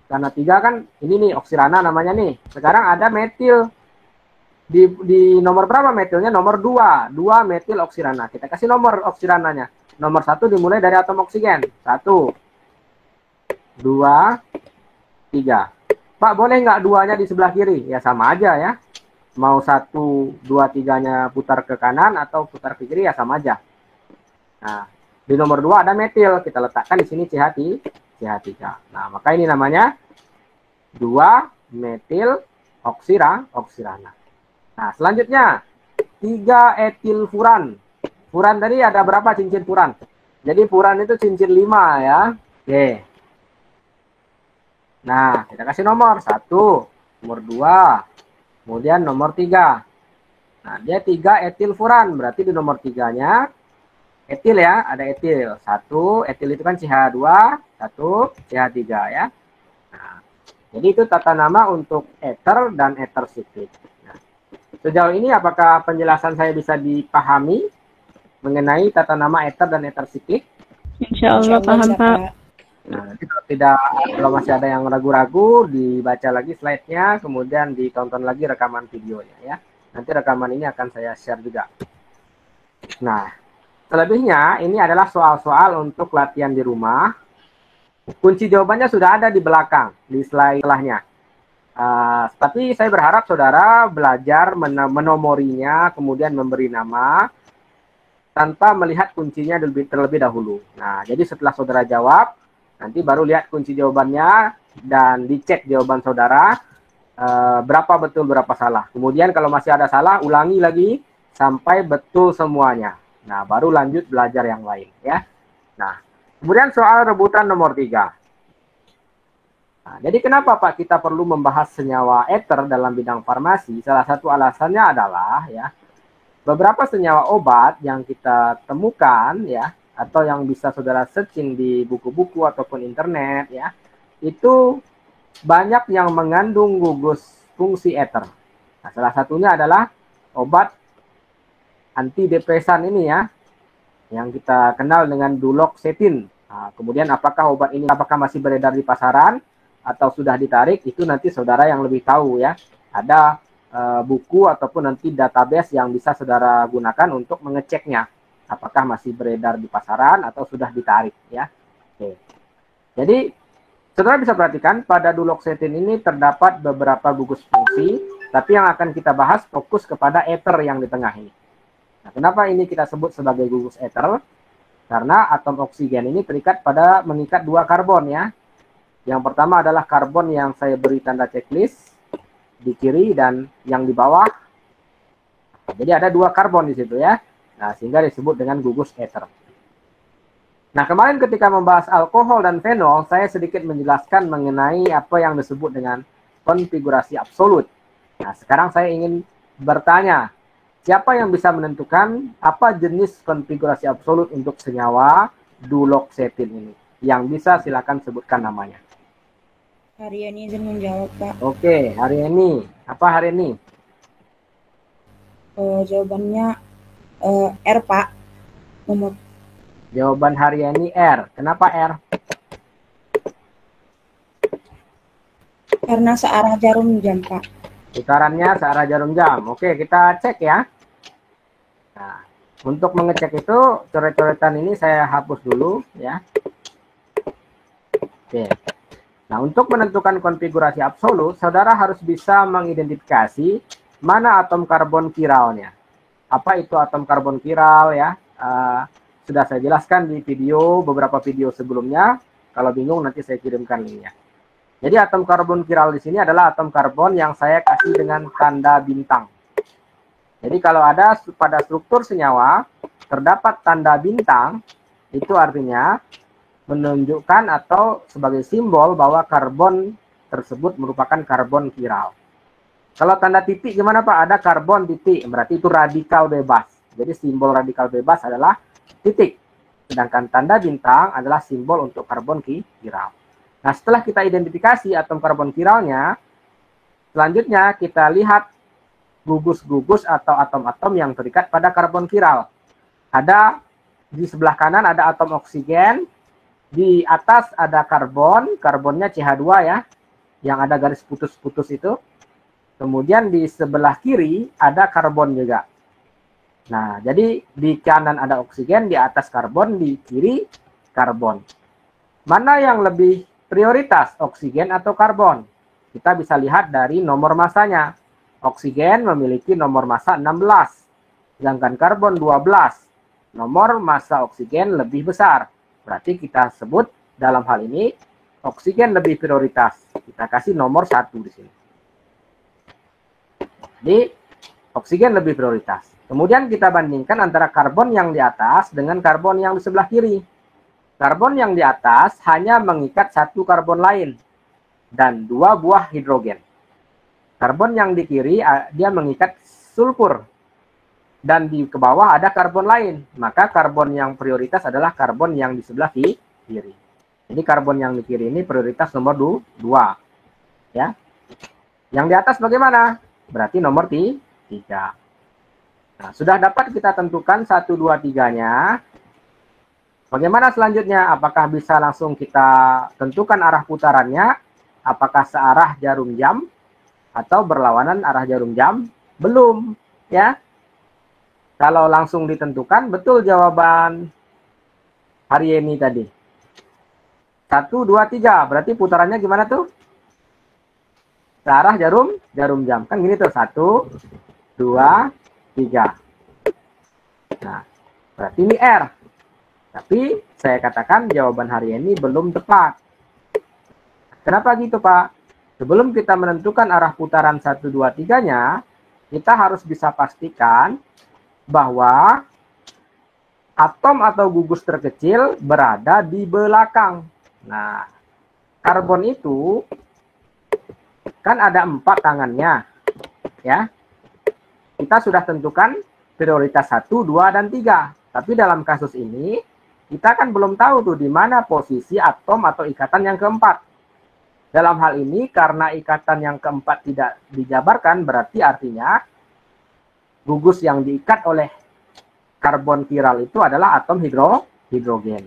Karena 3 kan ini nih oksirana namanya nih. Sekarang ada metil. Di nomor berapa metilnya? Nomor 2. 2 metil oksirana. Kita kasih nomor oksirananya. Nomor 1 dimulai dari atom oksigen. 1, 2, 3. Pak, boleh nggak 2-nya di sebelah kiri? Ya sama aja ya. Mau 1, 2, 3-nya putar ke kanan atau putar ke kiri ya sama aja. Nah, di nomor 2 ada metil. Kita letakkan di sini CH3. Nah, maka ini namanya 2 metil oksirana. Nah, selanjutnya 3 etil furan. Furan tadi ada berapa cincin furan? Jadi furan itu cincin 5 ya. Oke. Nah, kita kasih nomor 1, nomor 2, kemudian nomor 3. Nah, dia 3 etil furan. Berarti di nomor 3-nya etil ya, ada etil. 1, etil itu kan CH2, 1 CH3 ya. Nah, jadi itu tata nama untuk ether dan ether siklik. Nah, sejauh ini apakah penjelasan saya bisa dipahami mengenai tata nama ether dan ether siklik? Insya Allah paham, bisa, Pak. Nah, nanti kalau masih ada yang ragu-ragu, dibaca lagi slide-nya, kemudian ditonton lagi rekaman videonya ya. Nanti rekaman ini akan saya share juga. Nah, selebihnya ini adalah soal-soal untuk latihan di rumah. Kunci jawabannya sudah ada di belakang, di slide setelahnya. Tapi saya berharap saudara belajar menomorinya, kemudian memberi nama, tanpa melihat kuncinya terlebih dahulu. Nah, jadi setelah saudara jawab, nanti baru lihat kunci jawabannya dan dicek jawaban saudara berapa betul berapa salah. Kemudian kalau masih ada salah, ulangi lagi sampai betul semuanya. Nah, baru lanjut belajar yang lain ya. Nah, kemudian soal rebutan nomor 3. Nah, jadi kenapa Pak kita perlu membahas senyawa ether dalam bidang farmasi? Salah satu alasannya adalah ya, beberapa senyawa obat yang kita temukan ya, atau yang bisa saudara searching di buku-buku ataupun internet ya, itu banyak yang mengandung gugus fungsi ether. Nah, salah satunya adalah obat antidepresan ini ya, yang kita kenal dengan duloxetine. Nah, kemudian apakah obat ini masih beredar di pasaran atau sudah ditarik, itu nanti saudara yang lebih tahu ya. Ada buku ataupun nanti database yang bisa saudara gunakan untuk mengeceknya, apakah masih beredar di pasaran atau sudah ditarik ya. Oke. Jadi saudara bisa perhatikan pada duloxetine ini terdapat beberapa gugus fungsi, tapi yang akan kita bahas fokus kepada ether yang di tengah ini. Nah, kenapa ini kita sebut sebagai gugus ether? Karena atom oksigen ini mengikat 2 karbon ya. Yang pertama adalah karbon yang saya beri tanda checklist di kiri dan yang di bawah. Jadi ada 2 karbon di situ ya. Nah, sehingga disebut dengan gugus ether. Nah, kemarin ketika membahas alkohol dan fenol, saya sedikit menjelaskan mengenai apa yang disebut dengan konfigurasi absolut. Nah, sekarang saya ingin bertanya, siapa yang bisa menentukan apa jenis konfigurasi absolut untuk senyawa duloxetine ini? Yang bisa silakan sebutkan namanya. Hari ini izin menjawab, Pak. Oke, hari ini. Apa hari ini? Jawabannya R, Pak. Nomor. Jawaban hari ini R. Kenapa R? Karena searah jarum jam, Pak. Putarannya searah jarum jam. Oke, kita cek ya. Nah, untuk mengecek itu, coret-coretan ini saya hapus dulu ya. Oke. Nah, untuk menentukan konfigurasi absolut, saudara harus bisa mengidentifikasi mana atom karbon kiralnya. Apa itu atom karbon kiral ya? Sudah saya jelaskan di beberapa video sebelumnya. Kalau bingung nanti saya kirimkan linknya. Jadi atom karbon kiral di sini adalah atom karbon yang saya kasih dengan tanda bintang. Jadi kalau ada pada struktur senyawa terdapat tanda bintang, itu artinya menunjukkan atau sebagai simbol bahwa karbon tersebut merupakan karbon kiral. Kalau tanda titik gimana Pak? Ada karbon titik, berarti itu radikal bebas. Jadi simbol radikal bebas adalah titik. Sedangkan tanda bintang adalah simbol untuk karbon kiral. Nah, setelah kita identifikasi atom karbon kiralnya, selanjutnya kita lihat gugus-gugus atau atom-atom yang terikat pada karbon kiral. Ada di sebelah kanan ada atom oksigen, di atas ada karbon, karbonnya CH2 ya, yang ada garis putus-putus itu. Kemudian di sebelah kiri ada karbon juga. Nah, jadi di kanan ada oksigen, di atas karbon, di kiri karbon. Mana yang lebih prioritas, oksigen atau karbon? Kita bisa lihat dari nomor masanya. Oksigen memiliki nomor massa 16, sedangkan karbon 12. Nomor massa oksigen lebih besar. Berarti kita sebut dalam hal ini oksigen lebih prioritas. Kita kasih nomor 1 di sini. Jadi oksigen lebih prioritas. Kemudian kita bandingkan antara karbon yang di atas dengan karbon yang di sebelah kiri. Karbon yang di atas hanya mengikat satu karbon lain dan 2 buah hidrogen. Karbon yang di kiri dia mengikat sulfur dan di ke bawah ada karbon lain. Maka karbon yang prioritas adalah karbon yang di sebelah kiri. Jadi karbon yang di kiri ini prioritas nomor 2. Ya. Yang di atas bagaimana? Berarti nomor 3. Nah, sudah dapat kita tentukan 1, 2, 3-nya. Bagaimana selanjutnya? Apakah bisa langsung kita tentukan arah putarannya? Apakah searah jarum jam atau berlawanan arah jarum jam? Belum, ya. Kalau langsung ditentukan, betul jawaban hari ini tadi. 1, 2, 3. Berarti putarannya gimana tuh? Searah jarum jam. Kan gini tuh. 1, 2, 3. Nah, berarti ini R. Tapi saya katakan jawaban hari ini belum tepat. Kenapa gitu, Pak? Sebelum kita menentukan arah putaran 1, 2, 3-nya, kita harus bisa pastikan bahwa atom atau gugus terkecil berada di belakang. Nah, karbon itu kan ada 4 tangannya. Ya. Kita sudah tentukan prioritas 1, 2, dan 3. Tapi dalam kasus ini, kita kan belum tahu tuh di mana posisi atom atau ikatan yang keempat. Dalam hal ini, karena ikatan yang keempat tidak dijabarkan, berarti artinya gugus yang diikat oleh karbon kiral itu adalah atom hidrogen.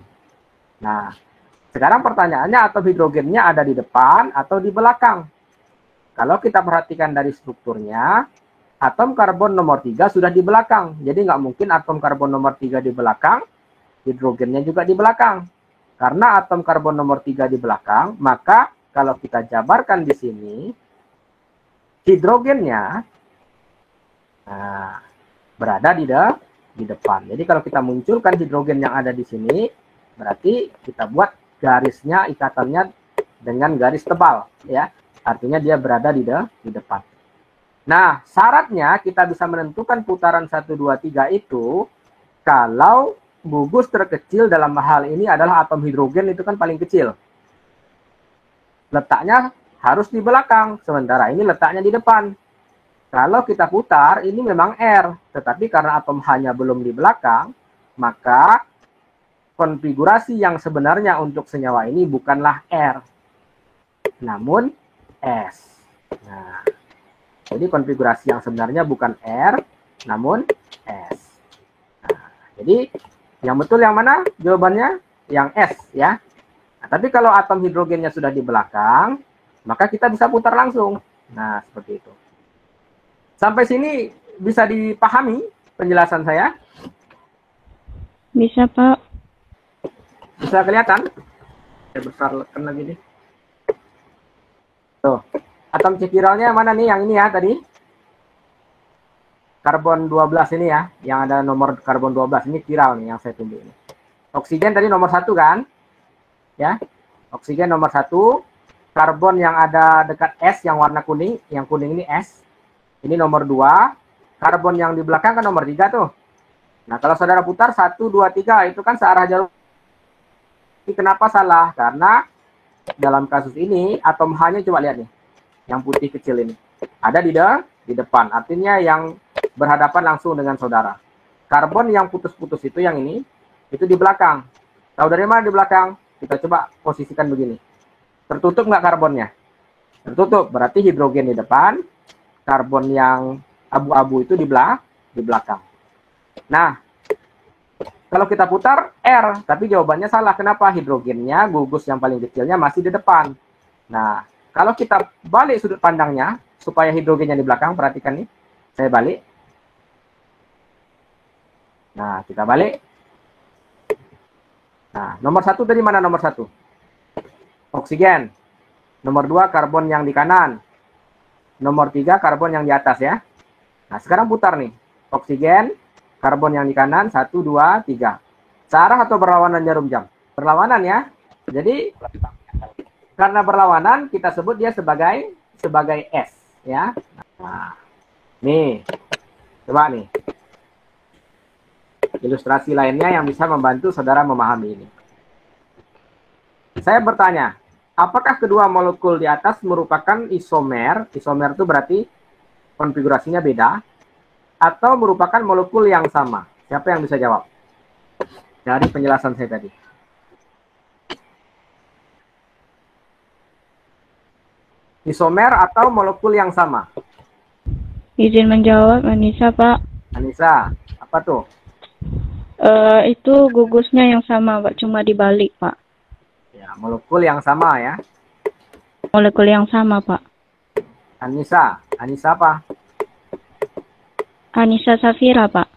Nah, sekarang pertanyaannya atom hidrogennya ada di depan atau di belakang? Kalau kita perhatikan dari strukturnya, atom karbon nomor 3 sudah di belakang. Jadi nggak mungkin atom karbon nomor 3 di belakang, hidrogennya juga di belakang. Karena atom karbon nomor 3 di belakang, maka kalau kita jabarkan di sini, hidrogennya berada di depan. Jadi kalau kita munculkan hidrogen yang ada di sini, berarti kita buat garisnya, ikatannya dengan garis tebal, ya. Artinya dia berada di depan. Nah, syaratnya kita bisa menentukan putaran 1, 2, 3 itu kalau gugus terkecil dalam hal ini adalah atom hidrogen, itu kan paling kecil. Letaknya harus di belakang, sementara ini letaknya di depan. Kalau kita putar, ini memang R, tetapi karena atom hanya belum di belakang, maka konfigurasi yang sebenarnya untuk senyawa ini bukanlah R, namun S. Nah, jadi konfigurasi yang sebenarnya bukan R, namun S. Nah, jadi yang betul yang mana? Jawabannya yang S, ya. Nah, tapi kalau atom hidrogennya sudah di belakang, maka kita bisa putar langsung. Nah, seperti itu. Sampai sini bisa dipahami penjelasan saya? Bisa, Pak. Bisa kelihatan? Saya besar lagi nih. Tuh. Atom C chiralnya mana nih? Yang ini ya tadi. Karbon 12 ini ya. Yang ada nomor karbon 12. Ini chiral nih yang saya tunjuk ini. Oksigen tadi nomor 1 kan? Ya. Oksigen nomor 1. Karbon yang ada dekat S yang warna kuning. Yang kuning ini S. Ini nomor 2. Karbon yang di belakang kan nomor 3 tuh. Nah, kalau saudara putar 1, 2, 3 itu kan searah jarum. Ini kenapa salah? Karena dalam kasus ini atom H-nya coba lihat nih. Yang putih kecil ini. Ada di depan. Artinya yang berhadapan langsung dengan saudara. Karbon yang putus-putus itu yang ini, itu di belakang. Tahu dari mana di belakang? Kita coba posisikan begini. Tertutup nggak karbonnya? Tertutup. Berarti hidrogen di depan. Karbon yang abu-abu itu di belakang. Nah, kalau kita putar R, tapi jawabannya salah. Kenapa? Hidrogennya, gugus yang paling kecilnya masih di depan. Nah, kalau kita balik sudut pandangnya, supaya hidrogennya di belakang, perhatikan nih. Saya balik. Nah, kita balik. Nah, nomor 1 dari mana nomor 1? Oksigen. Nomor 2, karbon yang di kanan. Nomor 3, karbon yang di atas ya. Nah, sekarang putar nih. Oksigen, karbon yang di kanan, 1, 2, 3. Searah atau berlawanan jarum jam? Berlawanan ya. Jadi, karena berlawanan, kita sebut dia sebagai S. Ya. Nah, nih. Coba nih. Ilustrasi lainnya yang bisa membantu saudara memahami ini. Saya bertanya, apakah kedua molekul di atas merupakan isomer? Isomer itu berarti konfigurasinya beda. Atau merupakan molekul yang sama? Siapa yang bisa jawab? Dari penjelasan saya tadi. Isomer atau molekul yang sama? Izin menjawab, Anissa, Pak. Anissa, apa tuh? Itu gugusnya yang sama, Pak. Cuma dibalik, Pak. Ya, molekul yang sama ya. Molekul yang sama, Pak. Anissa apa? Anissa Safira, Pak.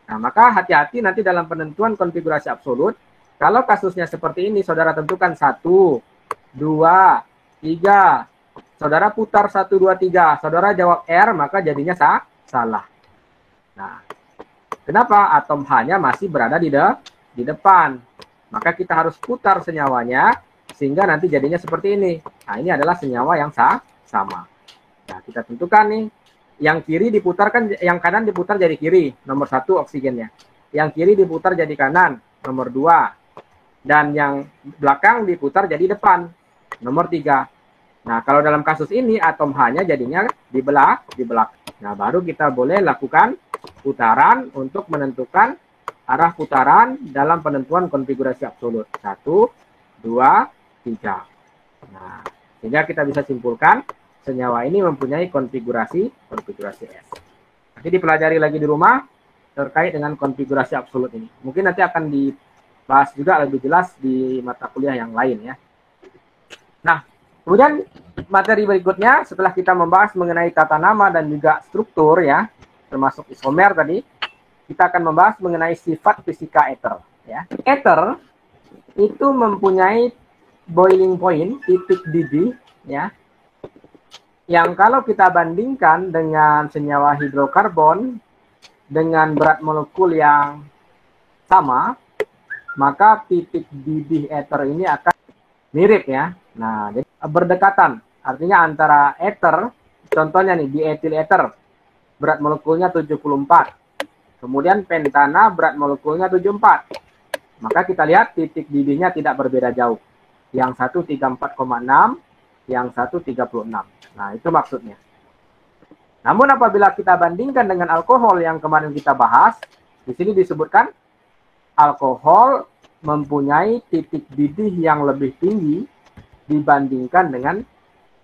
Nah, maka hati-hati nanti dalam penentuan konfigurasi absolut. Kalau kasusnya seperti ini, saudara tentukan 1, 2, 3. Saudara putar 1, 2, 3. Saudara jawab R, maka jadinya salah. Nah, kenapa? Atom H-nya masih berada di depan. Maka kita harus putar senyawanya, sehingga nanti jadinya seperti ini. Nah, ini adalah senyawa yang sama. Nah, kita tentukan nih. Yang kiri diputarkan, yang kanan diputar jadi kiri, nomor 1 oksigennya. Yang kiri diputar jadi kanan, nomor 2. Dan yang belakang diputar jadi depan, nomor 3. Nah, kalau dalam kasus ini atom H-nya jadinya di belakang. Nah, baru kita boleh lakukan putaran untuk menentukan arah putaran dalam penentuan konfigurasi absolut. 1, 2, 3. Nah, sehingga kita bisa simpulkan senyawa ini mempunyai konfigurasi S. Nanti dipelajari lagi di rumah terkait dengan konfigurasi absolut ini. Mungkin nanti akan dibahas juga lebih jelas di mata kuliah yang lain ya. Nah, kemudian materi berikutnya setelah kita membahas mengenai tata nama dan juga struktur ya, termasuk isomer tadi, kita akan membahas mengenai sifat fisika ether ya. Ether itu mempunyai boiling point, titik didih ya. Yang kalau kita bandingkan dengan senyawa hidrokarbon dengan berat molekul yang sama, maka titik didih ether ini akan mirip ya. Nah, jadi berdekatan. Artinya antara ether, contohnya nih di etil ether, berat molekulnya 74. Kemudian pentana berat molekulnya 74. Maka kita lihat titik didihnya tidak berbeda jauh. Yang satu 34,6, yang satu 36. Nah, itu maksudnya. Namun apabila kita bandingkan dengan alkohol yang kemarin kita bahas, di sini disebutkan alkohol mempunyai titik didih yang lebih tinggi dibandingkan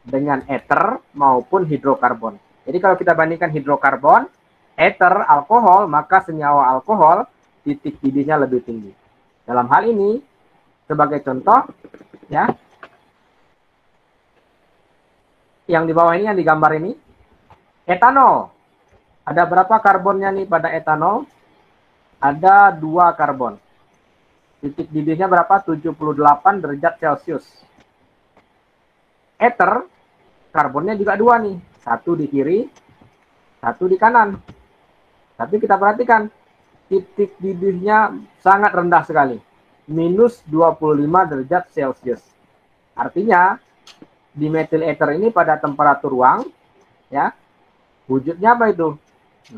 dengan ether maupun hidrokarbon. Jadi kalau kita bandingkan hidrokarbon, ether, alkohol, maka senyawa alkohol titik didihnya lebih tinggi. Dalam hal ini, sebagai contoh, ya, yang di bawah ini, yang digambar ini, etanol. Ada berapa karbonnya nih pada etanol? Ada 2 karbon. Titik didihnya berapa? 78 derajat Celcius. Ether karbonnya juga dua nih. Satu di kiri, satu di kanan. Tapi kita perhatikan, titik didihnya sangat rendah sekali. Minus 25 derajat Celcius. Artinya, di metil ether ini pada temperatur ruang, ya, wujudnya apa itu?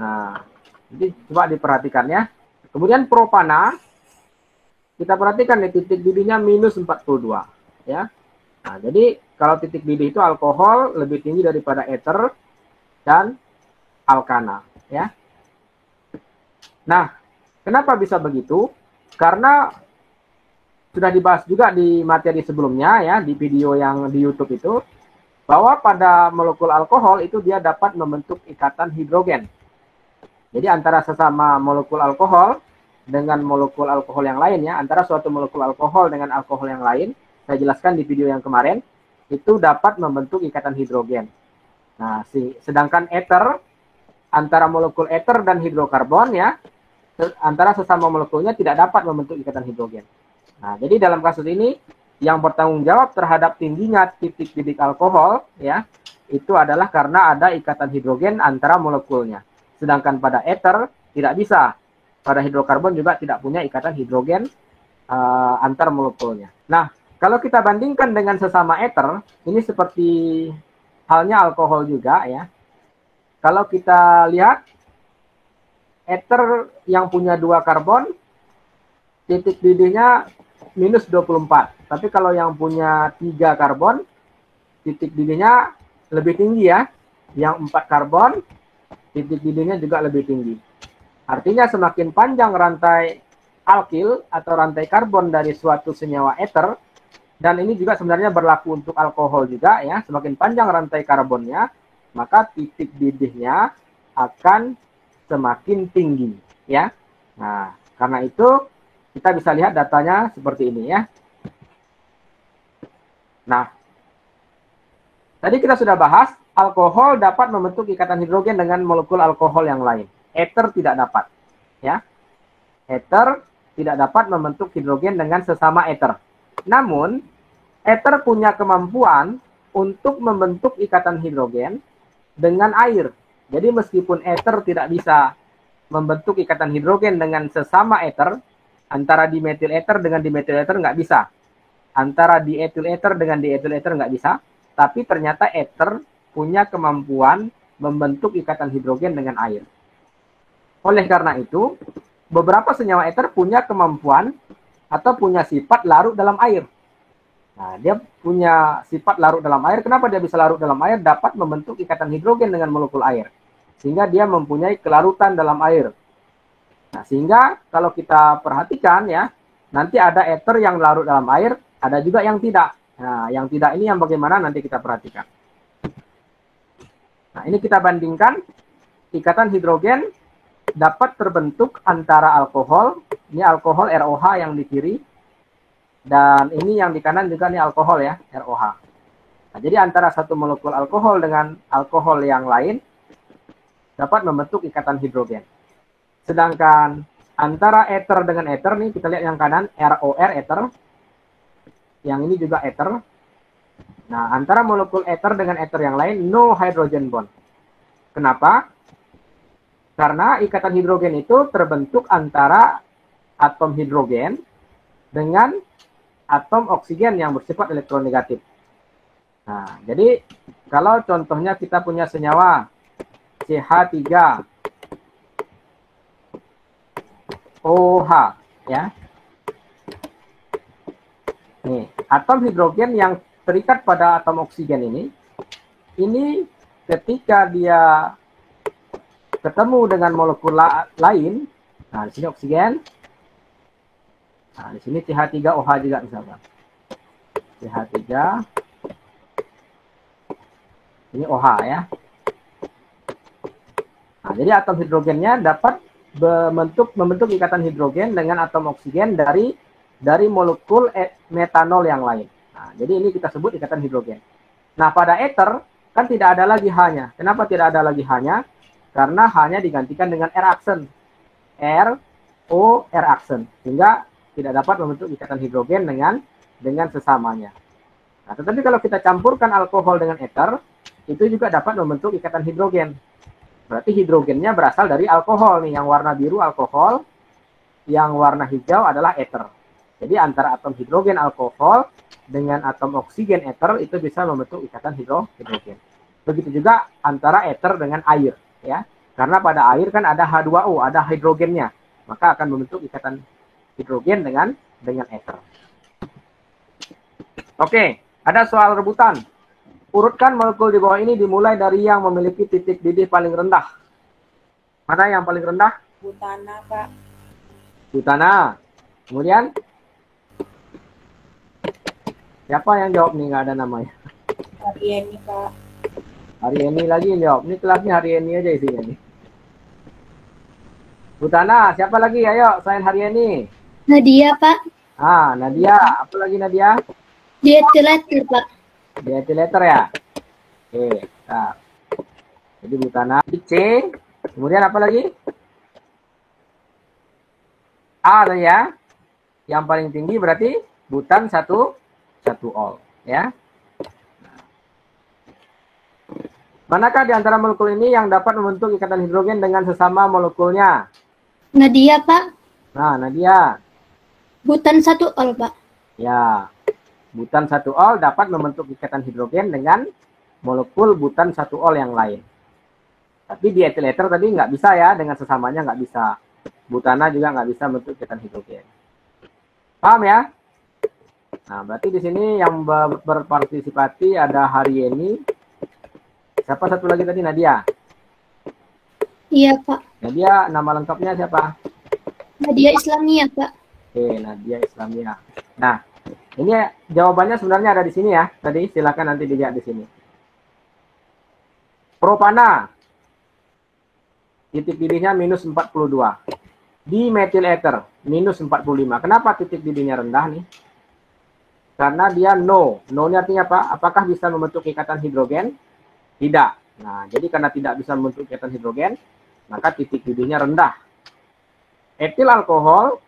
Nah, jadi coba diperhatikan ya. Kemudian propana, kita perhatikan nih titik didihnya minus 42, ya. Nah, jadi kalau titik didih itu alkohol lebih tinggi daripada ether dan alkana, ya. Nah, kenapa bisa begitu? Karena sudah dibahas juga di materi sebelumnya ya, di video yang di YouTube itu, bahwa pada molekul alkohol itu dia dapat membentuk ikatan hidrogen. Jadi antara sesama molekul alkohol dengan molekul alkohol yang lain ya, antara suatu molekul alkohol dengan alkohol yang lain, saya jelaskan di video yang kemarin, itu dapat membentuk ikatan hidrogen. Nah, sedangkan ether, antara molekul ether dan hidrokarbon ya, antara sesama molekulnya tidak dapat membentuk ikatan hidrogen. Nah, jadi dalam kasus ini yang bertanggung jawab terhadap tingginya titik didih alkohol ya, itu adalah karena ada ikatan hidrogen antara molekulnya. Sedangkan pada ether tidak bisa. Pada hidrokarbon juga tidak punya ikatan hidrogen antar molekulnya. Nah, kalau kita bandingkan dengan sesama ether, ini seperti halnya alkohol juga ya. Kalau kita lihat ether yang punya 2 karbon, titik didihnya minus 24. Tapi kalau yang punya 3 karbon, titik didihnya lebih tinggi ya. Yang 4 karbon, titik didihnya juga lebih tinggi. Artinya semakin panjang rantai alkil atau rantai karbon dari suatu senyawa ether, dan ini juga sebenarnya berlaku untuk alkohol juga ya, semakin panjang rantai karbonnya, maka titik didihnya akan semakin tinggi ya. Nah, karena itu kita bisa lihat datanya seperti ini ya. Nah, tadi kita sudah bahas alkohol dapat membentuk ikatan hidrogen dengan molekul alkohol yang lain. Ether tidak dapat ya. Ether tidak dapat membentuk hidrogen dengan sesama ether. Namun, ether punya kemampuan untuk membentuk ikatan hidrogen dengan air. Jadi meskipun ether tidak bisa membentuk ikatan hidrogen dengan sesama ether, antara dimetil ether dengan dimetil ether nggak bisa. Antara dietil ether dengan dietil ether nggak bisa. Tapi ternyata ether punya kemampuan membentuk ikatan hidrogen dengan air. Oleh karena itu, beberapa senyawa ether punya kemampuan atau punya sifat larut dalam air. Nah, dia punya sifat larut dalam air. Kenapa dia bisa larut dalam air? Dapat membentuk ikatan hidrogen dengan molekul air. Sehingga dia mempunyai kelarutan dalam air. Nah, sehingga kalau kita perhatikan ya, nanti ada ether yang larut dalam air, ada juga yang tidak. Nah, yang tidak ini yang bagaimana nanti kita perhatikan. Nah, ini kita bandingkan ikatan hidrogen dapat terbentuk antara alkohol, ini alkohol ROH yang di kiri, dan ini yang di kanan juga ini alkohol ya, ROH. Nah, jadi antara satu molekul alkohol dengan alkohol yang lain dapat membentuk ikatan hidrogen. Sedangkan antara ether dengan ether nih, kita lihat yang kanan, ROR ether, yang ini juga ether. Nah, antara molekul ether dengan ether yang lain, no hydrogen bond. Kenapa? Karena ikatan hidrogen itu terbentuk antara atom hidrogen dengan atom oksigen yang bersifat elektronegatif. Nah, jadi kalau contohnya kita punya senyawa CH3OH ya. Nih, atom hidrogen yang terikat pada atom oksigen ini ketika dia ketemu dengan molekul lain, nah di sini oksigen, nah di sini CH3OH juga misalkan, CH3, ini OH ya. Nah, jadi atom hidrogennya dapat membentuk ikatan hidrogen dengan atom oksigen dari molekul metanol yang lain. Nah, jadi ini kita sebut ikatan hidrogen. Nah, pada ether kan tidak ada lagi H-nya. Kenapa tidak ada lagi H-nya? Karena hanya digantikan dengan R-aksen. R-O-R-aksen. Sehingga tidak dapat membentuk ikatan hidrogen dengan sesamanya. Nah, tetapi kalau kita campurkan alkohol dengan ether, itu juga dapat membentuk ikatan hidrogen. Berarti hidrogennya berasal dari alkohol nih, yang warna biru alkohol, yang warna hijau adalah ether. Jadi antara atom hidrogen alkohol dengan atom oksigen ether itu bisa membentuk ikatan hidrogen. Begitu juga antara ether dengan air, ya. Karena pada air kan ada H2O, ada hidrogennya, maka akan membentuk ikatan hidrogen dengan ether. Oke, ada soal rebutan. Urutkan molekul di bawah ini dimulai dari yang memiliki titik didih paling rendah. Mana yang paling rendah? Butana, Pak. Butana. Kemudian siapa yang jawab nih? Nggak ada namanya. Haryani, Pak. Haryani lagi yang jawab. Ini kelasnya Haryani aja isinya nih. Butana, siapa lagi? Ayo, selain Haryani. Nadia, Pak. Ah, Nadia. Apa lagi Nadia? Dietilator, Pak. Dietilator ya. Oke, nah. Jadi butana C. Kemudian apa lagi? A ya. Yang paling tinggi berarti butan 1 ol, ya. Manakah di antara molekul ini yang dapat membentuk ikatan hidrogen dengan sesama molekulnya? Nadia, Pak. Nah, Nadia. Butan 1 ol, Pak. Ya. Butan 1 ol dapat membentuk ikatan hidrogen dengan molekul butan 1 ol yang lain. Tapi di etilator tadi nggak bisa ya, dengan sesamanya nggak bisa. Butana juga nggak bisa membentuk ikatan hidrogen. Paham ya? Nah, berarti di sini yang berpartisipasi ada Haryani. Siapa satu lagi tadi? Nadia. Iya, Pak. Nadia, nama lengkapnya siapa? Nadia Islamia, Pak. Oke, Nadia Islamia. Nah, ini jawabannya sebenarnya ada di sini ya. Tadi silakan nanti dilihat di sini. Propana. Titik didihnya minus 42. Di metil ether minus 45. Kenapa titik didihnya rendah nih? Karena dia no. No ini artinya apa? Apakah bisa membentuk ikatan hidrogen? Tidak. Nah, jadi karena tidak bisa membentuk ikatan hidrogen, maka titik didihnya rendah. Etil alkohol,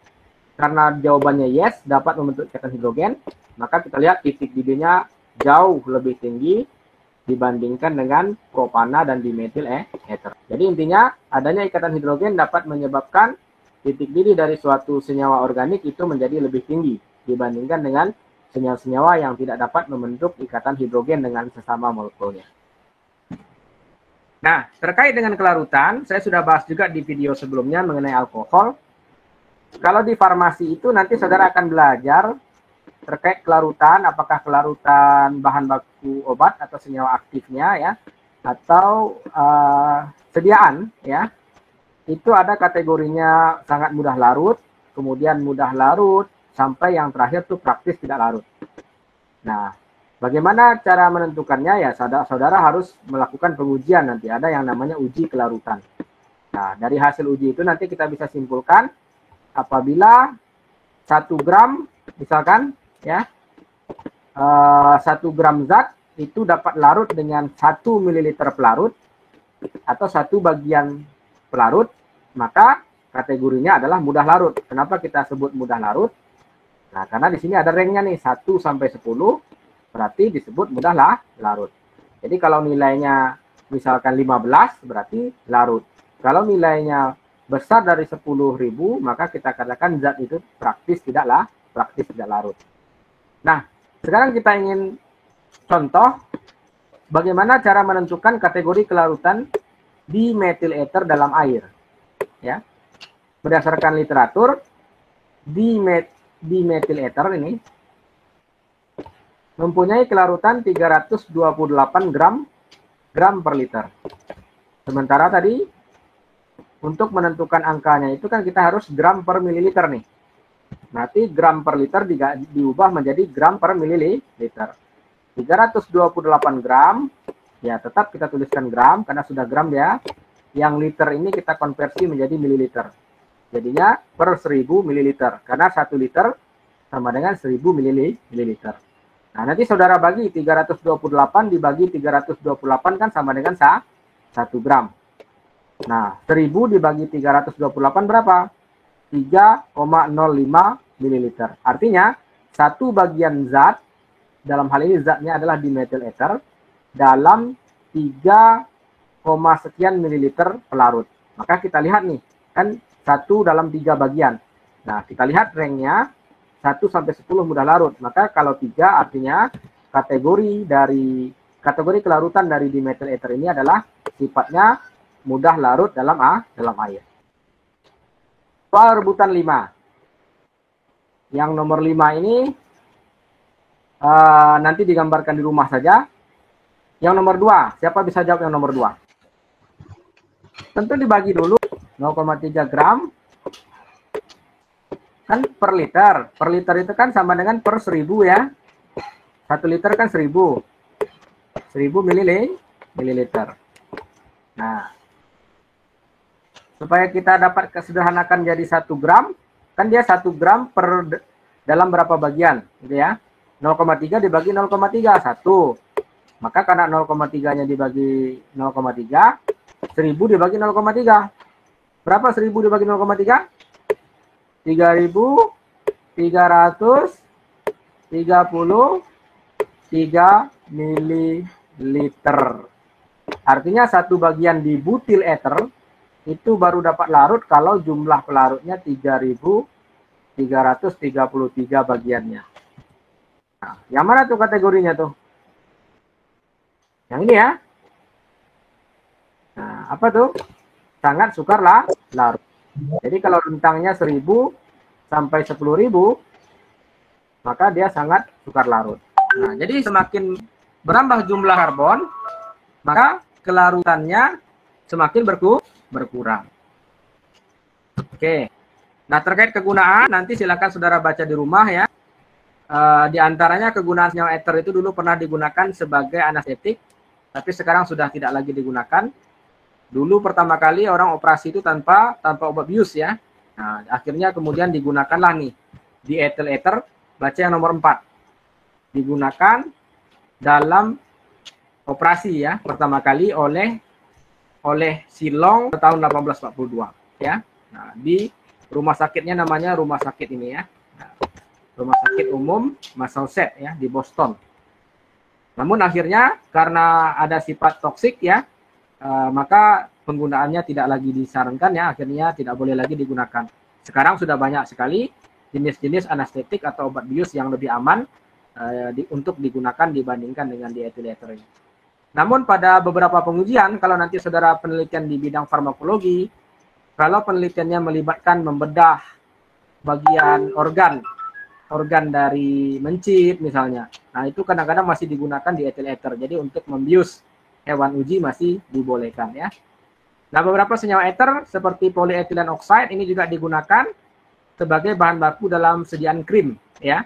karena jawabannya yes, dapat membentuk ikatan hidrogen, maka kita lihat titik didihnya jauh lebih tinggi dibandingkan dengan propana dan dimetil ether. Jadi intinya, adanya ikatan hidrogen dapat menyebabkan titik didih dari suatu senyawa organik itu menjadi lebih tinggi dibandingkan dengan senyawa-senyawa yang tidak dapat membentuk ikatan hidrogen dengan sesama molekulnya. Nah, terkait dengan kelarutan, saya sudah bahas juga di video sebelumnya mengenai alkohol. Kalau di farmasi itu nanti saudara akan belajar terkait kelarutan, apakah kelarutan bahan baku obat atau senyawa aktifnya ya, atau sediaan ya. Itu ada kategorinya sangat mudah larut, kemudian mudah larut, sampai yang terakhir tuh praktis tidak larut. Nah, bagaimana cara menentukannya ya, saudara harus melakukan pengujian nanti, ada yang namanya uji kelarutan. Nah, dari hasil uji itu nanti kita bisa simpulkan apabila 1 gram misalkan ya 1 gram zat itu dapat larut dengan 1 ml pelarut atau 1 bagian pelarut, maka kategorinya adalah mudah larut. Kenapa kita sebut mudah larut? Nah, karena di sini ada ranknya nih 1 sampai 10 berarti disebut mudah larut. Jadi kalau nilainya misalkan 15 berarti larut. Kalau nilainya besar dari 10.000 maka kita katakan zat itu praktis tidak larut. Nah, sekarang kita ingin contoh bagaimana cara menentukan kategori kelarutan di metil ether dalam air. Ya. Berdasarkan literatur di metil ether ini mempunyai kelarutan 328 gram per liter. Sementara tadi untuk menentukan angkanya itu kan kita harus gram per mililiter nih. Nanti gram per liter diubah menjadi gram per mililiter. 328 gram, ya tetap kita tuliskan gram karena sudah gram ya. Yang liter ini kita konversi menjadi mililiter. Jadinya per 1000 mililiter. Karena 1 liter sama dengan 1000 mililiter. Nah, nanti saudara bagi 328 dibagi 328 kan sama dengan 1 gram. Nah, 1000 dibagi 328 berapa? 3,05 mililiter. Artinya, 1 bagian zat, dalam hal ini zatnya adalah dimetil ether, dalam 3, sekian mililiter pelarut. Maka kita lihat nih, kan 1 dalam 3 bagian. Nah, kita lihat ranknya 1 sampai 10 mudah larut. Maka kalau 3 artinya kategori kelarutan dari dimethyl ether ini adalah sifatnya mudah larut dalam air. Soal rebutan 5. Yang nomor 5 ini nanti digambarkan di rumah saja. Yang nomor 2, siapa bisa jawab yang nomor 2? Tentu dibagi dulu 0,3 gram kan per liter. Per liter itu kan sama dengan per 1000 ya. 1 liter kan 1000 mililiter. Nah, supaya kita dapat kesederhanakan jadi 1 gram, kan dia 1 gram dalam berapa bagian, gitu ya. 0,3 dibagi 0,3, 1. Maka karena 0,3-nya dibagi 0,3, 1000 dibagi 0,3. Berapa 1000 dibagi 0,3? 3.333 mililiter. Artinya 1 bagian di butil ether itu baru dapat larut kalau jumlah pelarutnya 3.333 bagiannya. Nah, yang mana tuh kategorinya tuh? Yang ini ya. Nah, apa tuh? Sangat sukar larut. Jadi kalau rentangnya 1000 sampai 10.000, maka dia sangat sukar larut. Nah, jadi semakin berambah jumlah karbon, maka kelarutannya semakin berkurang. Oke. Nah, terkait kegunaan, nanti silakan saudara baca di rumah ya. Di antaranya kegunaan senyawa ether itu dulu pernah digunakan sebagai anestetik, tapi sekarang sudah tidak lagi digunakan. Dulu pertama kali orang operasi itu tanpa obat bius ya. Nah, akhirnya kemudian digunakanlah nih di ethyl ether, baca yang nomor 4. Digunakan dalam operasi ya, pertama kali oleh Silong tahun 1842 ya. Nah, di rumah sakitnya namanya rumah sakit ini ya. Nah, Rumah Sakit Umum Massachusetts ya di Boston. Namun akhirnya karena ada sifat toksik ya, maka penggunaannya tidak lagi disarankan ya, akhirnya tidak boleh lagi digunakan. Sekarang sudah banyak sekali jenis-jenis anestetik atau obat bius yang lebih aman untuk digunakan dibandingkan dengan di ethyl ether ini. Namun pada beberapa pengujian, kalau nanti saudara penelitian di bidang farmakologi, kalau penelitiannya melibatkan membedah bagian organ dari mencit misalnya, nah itu kadang-kadang masih digunakan di ethyl ether. Jadi untuk membius hewan uji masih dibolehkan ya. Nah, beberapa senyawa ether seperti polyethylene oxide ini juga digunakan sebagai bahan baku dalam sediaan krim ya.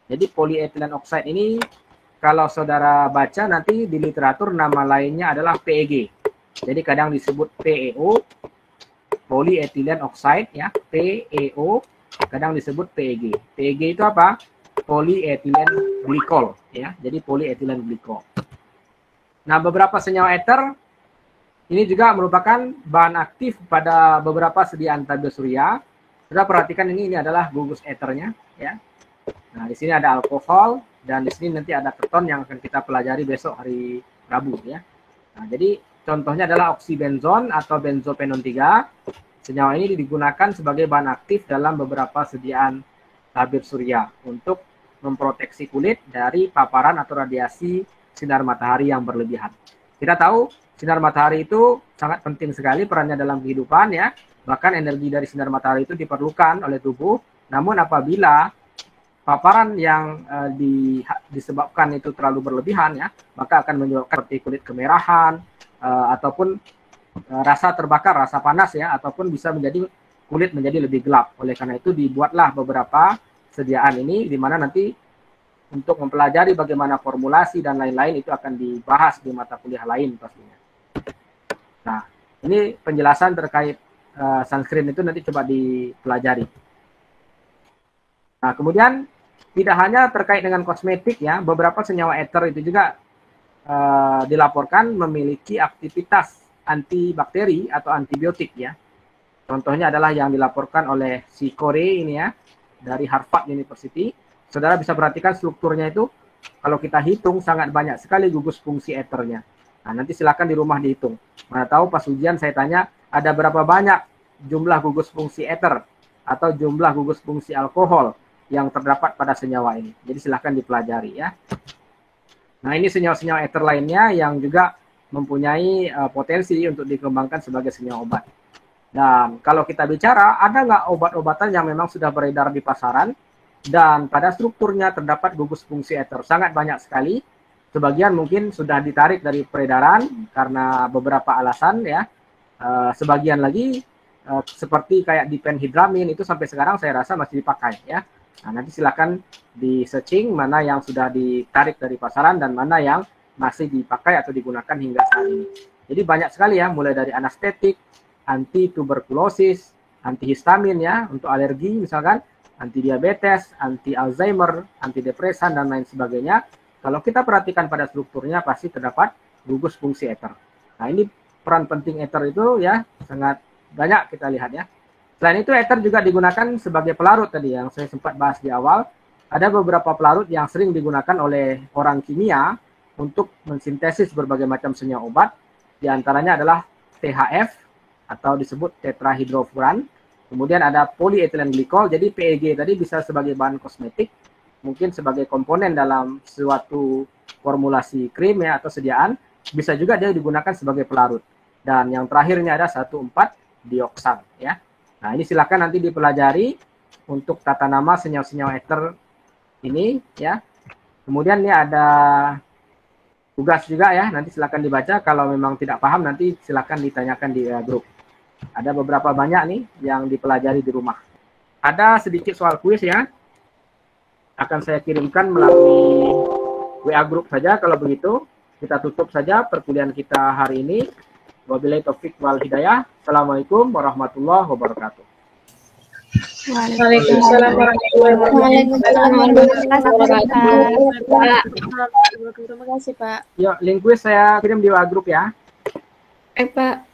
Jadi polyethylene oxide ini kalau saudara baca nanti di literatur nama lainnya adalah PEG. Jadi kadang disebut PEO, polyethylene oxide ya, PEO, kadang disebut PEG. PEG itu apa? Polyethylene glycol ya. Jadi polyethylene glycol. Nah, beberapa senyawa ether ini juga merupakan bahan aktif pada beberapa sediaan tabir surya. Sudah perhatikan ini adalah gugus ethernya ya. Nah, di sini ada alkohol dan di sini nanti ada keton yang akan kita pelajari besok hari Rabu ya. Nah, jadi contohnya adalah oksibenzon atau benzopenon 3. Senyawa ini digunakan sebagai bahan aktif dalam beberapa sediaan tabir surya untuk memproteksi kulit dari paparan atau radiasi sinar matahari yang berlebihan. Kita tahu sinar matahari itu sangat penting sekali perannya dalam kehidupan ya. Bahkan energi dari sinar matahari itu diperlukan oleh tubuh. Namun apabila paparan yang disebabkan itu terlalu berlebihan ya, maka akan menyebabkan seperti kulit kemerahan ataupun rasa terbakar, rasa panas ya, ataupun bisa menjadi kulit menjadi lebih gelap. Oleh karena itu dibuatlah beberapa sediaan ini di mana nanti untuk mempelajari bagaimana formulasi dan lain-lain itu akan dibahas di mata kuliah lain pastinya. Nah, ini penjelasan terkait sunscreen itu nanti coba dipelajari. Nah, kemudian tidak hanya terkait dengan kosmetik ya, beberapa senyawa ether itu juga dilaporkan memiliki aktivitas antibakteri atau antibiotik ya. Contohnya adalah yang dilaporkan oleh si Corey ini ya, dari Harvard University. Saudara bisa perhatikan strukturnya itu, kalau kita hitung sangat banyak sekali gugus fungsi ethernya. Nah, nanti silakan di rumah dihitung. Mana tahu pas ujian saya tanya, ada berapa banyak jumlah gugus fungsi eter atau jumlah gugus fungsi alkohol yang terdapat pada senyawa ini. Jadi silakan dipelajari ya. Nah, ini senyawa-senyawa eter lainnya yang juga mempunyai potensi untuk dikembangkan sebagai senyawa obat. Dan kalau kita bicara, ada nggak obat-obatan yang memang sudah beredar di pasaran dan pada strukturnya terdapat gugus fungsi eter? Sangat banyak sekali. Sebagian mungkin sudah ditarik dari peredaran karena beberapa alasan ya. Sebagian lagi seperti kayak diphenhidramin itu sampai sekarang saya rasa masih dipakai ya. Nah, nanti silakan di searching mana yang sudah ditarik dari pasaran dan mana yang masih dipakai atau digunakan hingga saat ini. Jadi banyak sekali ya, mulai dari anestetik, anti tuberkulosis, antihistamin ya untuk alergi misalkan, anti diabetes, anti Alzheimer, antidepresan dan lain sebagainya. Kalau kita perhatikan pada strukturnya pasti terdapat gugus fungsi eter. Nah, ini peran penting eter itu ya sangat banyak kita lihat ya. Selain itu eter juga digunakan sebagai pelarut tadi yang saya sempat bahas di awal. Ada beberapa pelarut yang sering digunakan oleh orang kimia untuk mensintesis berbagai macam senyawa obat. Di antaranya adalah THF atau disebut tetrahidrofuran. Kemudian ada polyethylene glycol. Jadi PEG tadi bisa sebagai bahan kosmetik, mungkin sebagai komponen dalam suatu formulasi krim ya atau sediaan. Bisa juga dia digunakan sebagai pelarut. Dan yang terakhirnya ada 1,4-dioksan ya. Nah, ini silakan nanti dipelajari untuk tata nama senyawa-senyawa eter ini ya. Kemudian ini ada tugas juga ya, nanti silakan dibaca. Kalau memang tidak paham nanti silakan ditanyakan di grup. Ada beberapa banyak nih yang dipelajari di rumah. Ada sedikit soal kuis ya. Akan saya kirimkan melalui WA grup saja. Kalau begitu, kita tutup saja perkuliahan kita hari ini. Wabillahi taufik wal hidayah. Assalamualaikum warahmatullahi wabarakatuh. Waalaikumsalam warahmatullahi wabarakatuh. Terima kasih, Pak. Yuk, link kuis saya kirim di WA grup ya. Pak.